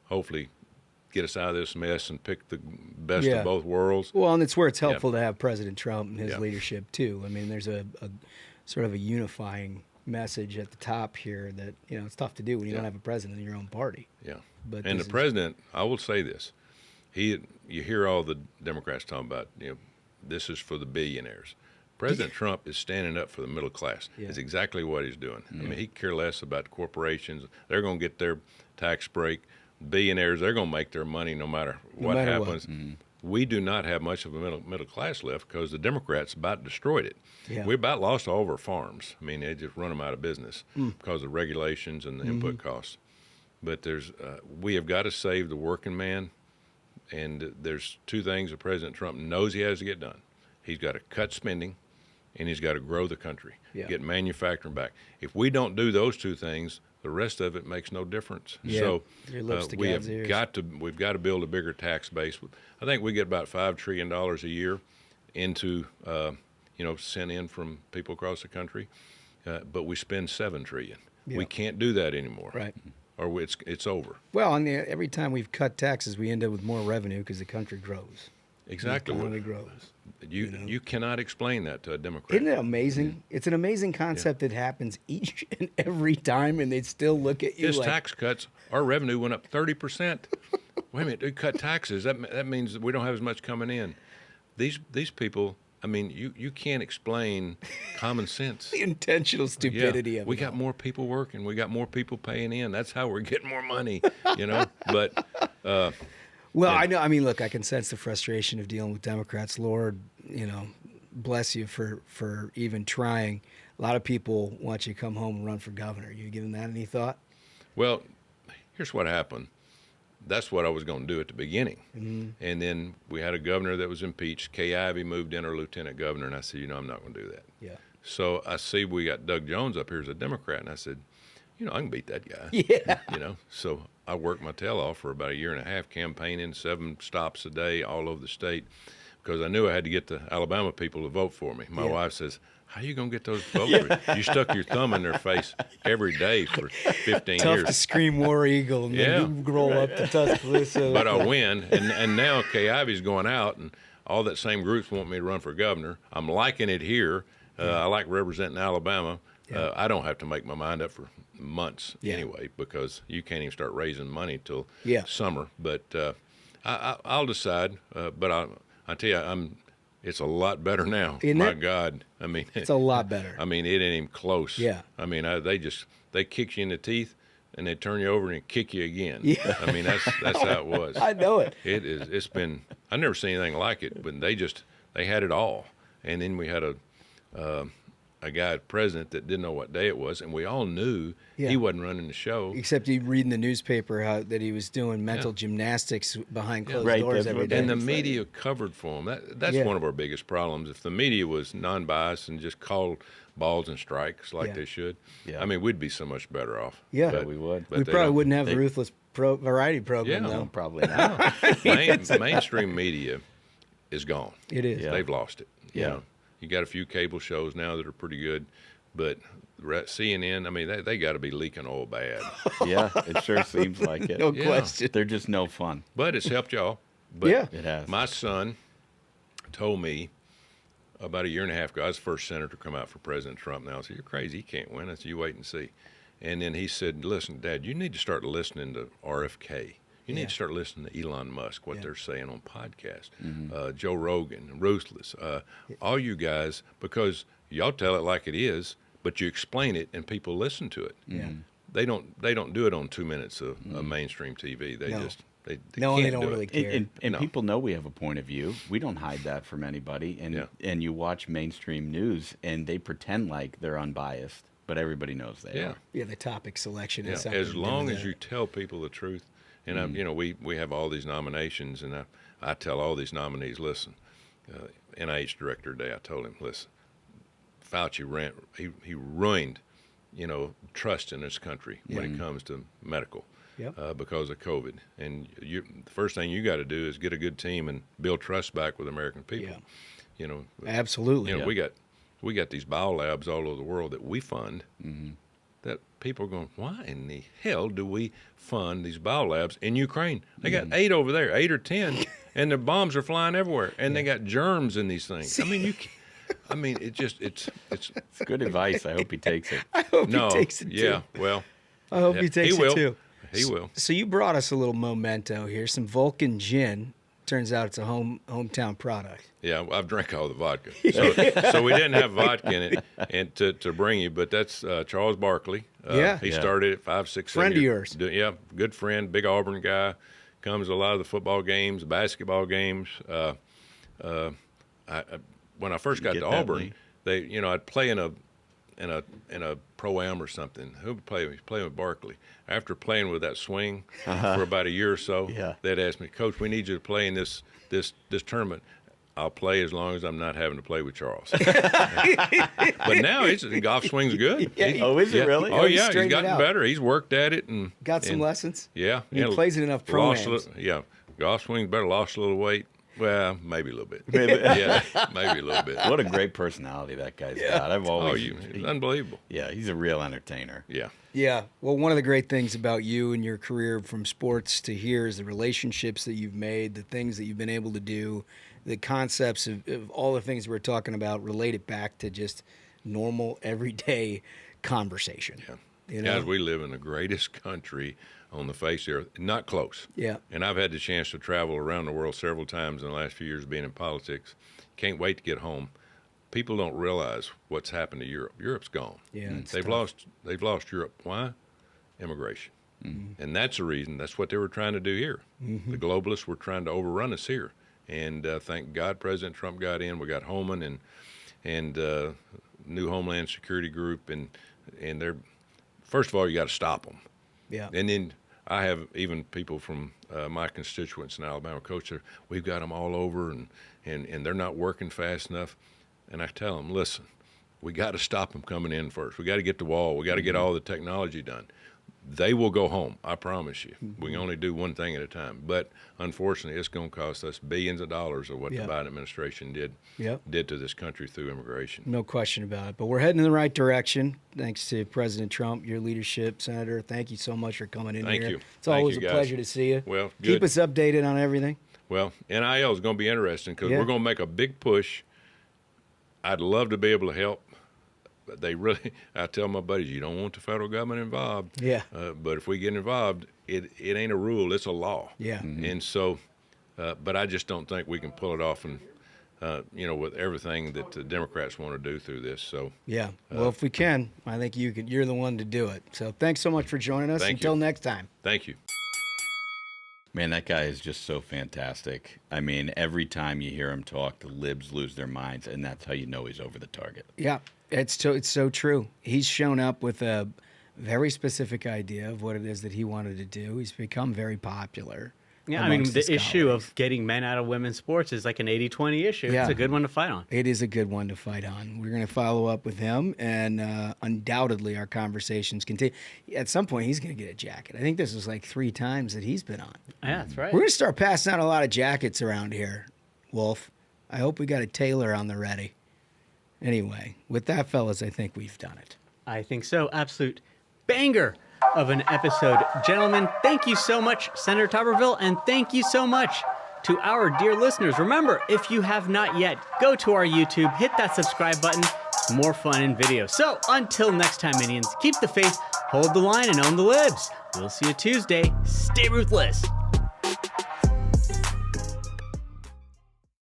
hopefully get us out of this mess and pick the best of both worlds. Well, and it's where it's helpful to have President Trump and his leadership, too. I mean, there's a sort of a unifying message at the top here that, it's tough to do when you don't have a president in your own party. Yeah. But the president, I will say this, you hear all the Democrats talking about, this is for the billionaires. President Trump is standing up for the middle class. Yeah. It's exactly what he's doing. I mean, he care less about corporations. They're going to get their tax break. Billionaires, they're going to make their money no matter what happens. Mm-hmm. We do not have much of a middle class left because the Democrats about destroyed it. Yeah. We about lost all of our farms. I mean, they just run them out of business because of regulations and the input costs. But we have got to save the working man, and there's two things that President Trump knows he has to get done. He's got to cut spending, and he's got to grow the country, get manufacturing back. If we don't do those two things, the rest of it makes no difference. Yeah. So we've got to build a bigger tax base. I think we get about $5 trillion a year into sent in from people across the country, but we spend $7 trillion. Yeah. We can't do that anymore. Right. Or it's over. Well, and every time we've cut taxes, we end up with more revenue because the country grows. Exactly. The economy grows. You cannot explain that to a Democrat. Isn't it amazing? Mm-hmm. It's an amazing concept that happens each and every time, and they'd still look at you His like... tax cuts, our revenue went up 30%. Wait a minute, we cut taxes. That means that we don't have as much coming in. These people... I mean, you can't explain common sense. The intentional stupidity of it. We got more people working. We got more people paying in. That's how we're getting more money, But I know. I mean, look, I can sense the frustration of dealing with Democrats. Lord, bless you for even trying. A lot of people want you to come home and run for governor. You given that any thought? Well, here's what happened. That's what I was going to do at the beginning. Mm-hmm. And then we had a governor that was impeached. Kay Ivey moved in, our lieutenant governor, and I said, I'm not going to do that. Yeah. So I see we got Doug Jones up here as a Democrat, and I said, I can beat that guy. Yeah. So I worked my tail off for about a year and a half, campaigning 7 stops a day all over the state, because I knew I had to get the Alabama people to vote for me. My wife says, how are you going to get those votes? You stuck your thumb in their face every day for 15 years. Tough to scream War Eagle and then you roll up to Tuscaloosa. But I win, and now Kay Ivey's going out, and all that same groups want me to run for governor. I'm liking it here. I like representing Alabama. Yeah. I don't have to make my mind up for months anyway, because you can't even start raising money till summer. But I'll decide. But I tell you, it's a lot better now. Isn't My it? God. I mean, it's a lot better. I mean, it ain't even close. Yeah. I mean, they kick you in the teeth, and they turn you over and kick you again. Yeah. I mean, that's how it was. I know it. It's been, I've never seen anything like it, but they had it all. And then we had a guy, president, that didn't know what day it was, and we all knew he wasn't running the show. Except you read in the newspaper that he was doing mental gymnastics behind closed doors every day. And the media covered for him. That's one of our biggest problems. If the media was non-biased and just called balls and strikes like they should, I mean, we'd be so much better off. Yeah, but we would. We probably wouldn't have the Ruthless variety program, though. No, probably not. Mainstream media is gone. It is. They've lost it. Yeah. You got a few cable shows now that are pretty good, but CNN, I mean, they got to be leaking oil bad. Yeah, it sure seems like it. No question. They're just no fun. But it's helped y'all. But it has. My son told me about a year and a half ago. I was the first senator to come out for President Trump. Now I said, "You're crazy. He can't win." I said, "You wait and see." And then he said, "Listen, Dad, you need to start listening to RFK. You need to start listening to Elon Musk, what they're saying on podcasts, Joe Rogan, Ruthless, all you guys, because y'all tell it like it is, but you explain it and people listen to it. Yeah. They don't do it on 2 minutes of mainstream TV. They just they No, can't they don't do really it. care. And No. people know we have a point of view. We don't hide that from anybody. And you watch mainstream news, and they pretend like they're unbiased, but everybody knows they are. Yeah, the topic selection Yeah, is something. as long as you tell people the truth. And we have all these nominations, and I tell all these nominees, listen, NIH director today, I told him, listen, Fauci he ruined, trust in this country when it comes to medical because of COVID. And the first thing you got to do is get a good team and build trust back with American people. Yeah. Absolutely. We got these biolabs all over the world that we fund. That people are going, why in the hell do we fund these biolabs in Ukraine? They got 8 over there, 8 or 10, and the bombs are flying everywhere, and they got germs in these things. It's good advice. I hope he takes it. I hope he takes it too. Yeah, well, I hope he takes it too. He will. So you brought us a little memento here, some Vulcan gin. Turns out it's a hometown product. Yeah, I've drank all the vodka, so we didn't have vodka in it, and to bring you. But that's Charles Barkley. He started at 5, 6, 7 friend of years. yours. Yeah, good friend, big Auburn guy. Comes to a lot of the football games, basketball games. When I first got to Auburn, I'd play in a pro-am or something. Who would play? He's playing with Barkley. After playing with that swing for about a year or so, they'd ask me, "Coach, we need you to play in this tournament." I'll play as long as I'm not having to play with Charles. But now golf swing's good. Is it really? Oh yeah, he's gotten better. He's worked at it and got some lessons. Yeah, he plays in enough pro-ams. Yeah, golf swing's better. Lost a little weight. Well, maybe a little bit. Maybe a little bit. What a great personality that guy's got. I've always. He's unbelievable. Yeah, he's a real entertainer. Yeah. Yeah. Well, one of the great things about you and your career from sports to here is the relationships that you've made, the things that you've been able to do, the concepts of all the things we're talking about related back to just normal, everyday conversation. Yeah. Guys, we live in the greatest country on the face of the earth. Not close. Yeah. And I've had the chance to travel around the world several times in the last few years being in politics. Can't wait to get home. People don't realize what's happened to Europe. Europe's gone. Yeah, they've lost Europe. Why? Immigration. And that's the reason. That's what they were trying to do here. The globalists were trying to overrun us here. And thank God President Trump got in. We got Homan and new Homeland Security Group. And they're, first of all, you got to stop them. Yeah. And then I have even people from my constituents in Alabama, Coach, we've got them all over, and they're not working fast enough. And I tell them, listen, we got to stop them coming in first. We got to get the wall. We got to get all the technology done. They will go home, I promise you. We can only do one thing at a time. But unfortunately, it's going to cost us billions of dollars of what the Biden administration did to this country through immigration. No question about it. But we're heading in the right direction. Thanks to President Trump, your leadership, Senator. Thank you so much for coming in here. Thank you. It's always a pleasure to see you. Well, good. Keep us updated on everything. Well, NIL is going to be interesting because we're going to make a big push. I'd love to be able to help. But I tell my buddies, you don't want the federal government involved. Yeah. But if we get involved, it ain't a rule, it's a law. Yeah. And so, but I just don't think we can pull it off and, with everything that the Democrats want to do through this. So. Yeah. Well, if we can, I think you're the one to do it. So thanks so much for joining us. Until next time. Thank you. Man, that guy is just so fantastic. I mean, every time you hear him talk, the libs lose their minds, and that's how you know he's over the target. Yeah, it's so true. He's shown up with a very specific idea of what it is that he wanted to do. He's become very popular. Yeah, I mean, the issue of getting men out of women's sports is like an 80-20 issue. Yeah. It's a good one to fight on. It is a good one to fight on. We're going to follow up with him, and undoubtedly our conversations continue. At some point, he's going to get a jacket. I think this is like 3 times that he's been on. Yeah, that's right. We're going to start passing out a lot of jackets around here, Wolf. I hope we got a tailor on the ready. Anyway, with that, fellas, I think we've done it. I think so. Absolute banger of an episode. Gentlemen, thank you so much, Senator Tuberville, and thank you so much To our dear listeners, remember, if you have not yet, go to our YouTube, hit that subscribe button. More fun in video. So until next time, minions, keep the faith, hold the line, and own the libs. We'll see you Tuesday. Stay ruthless.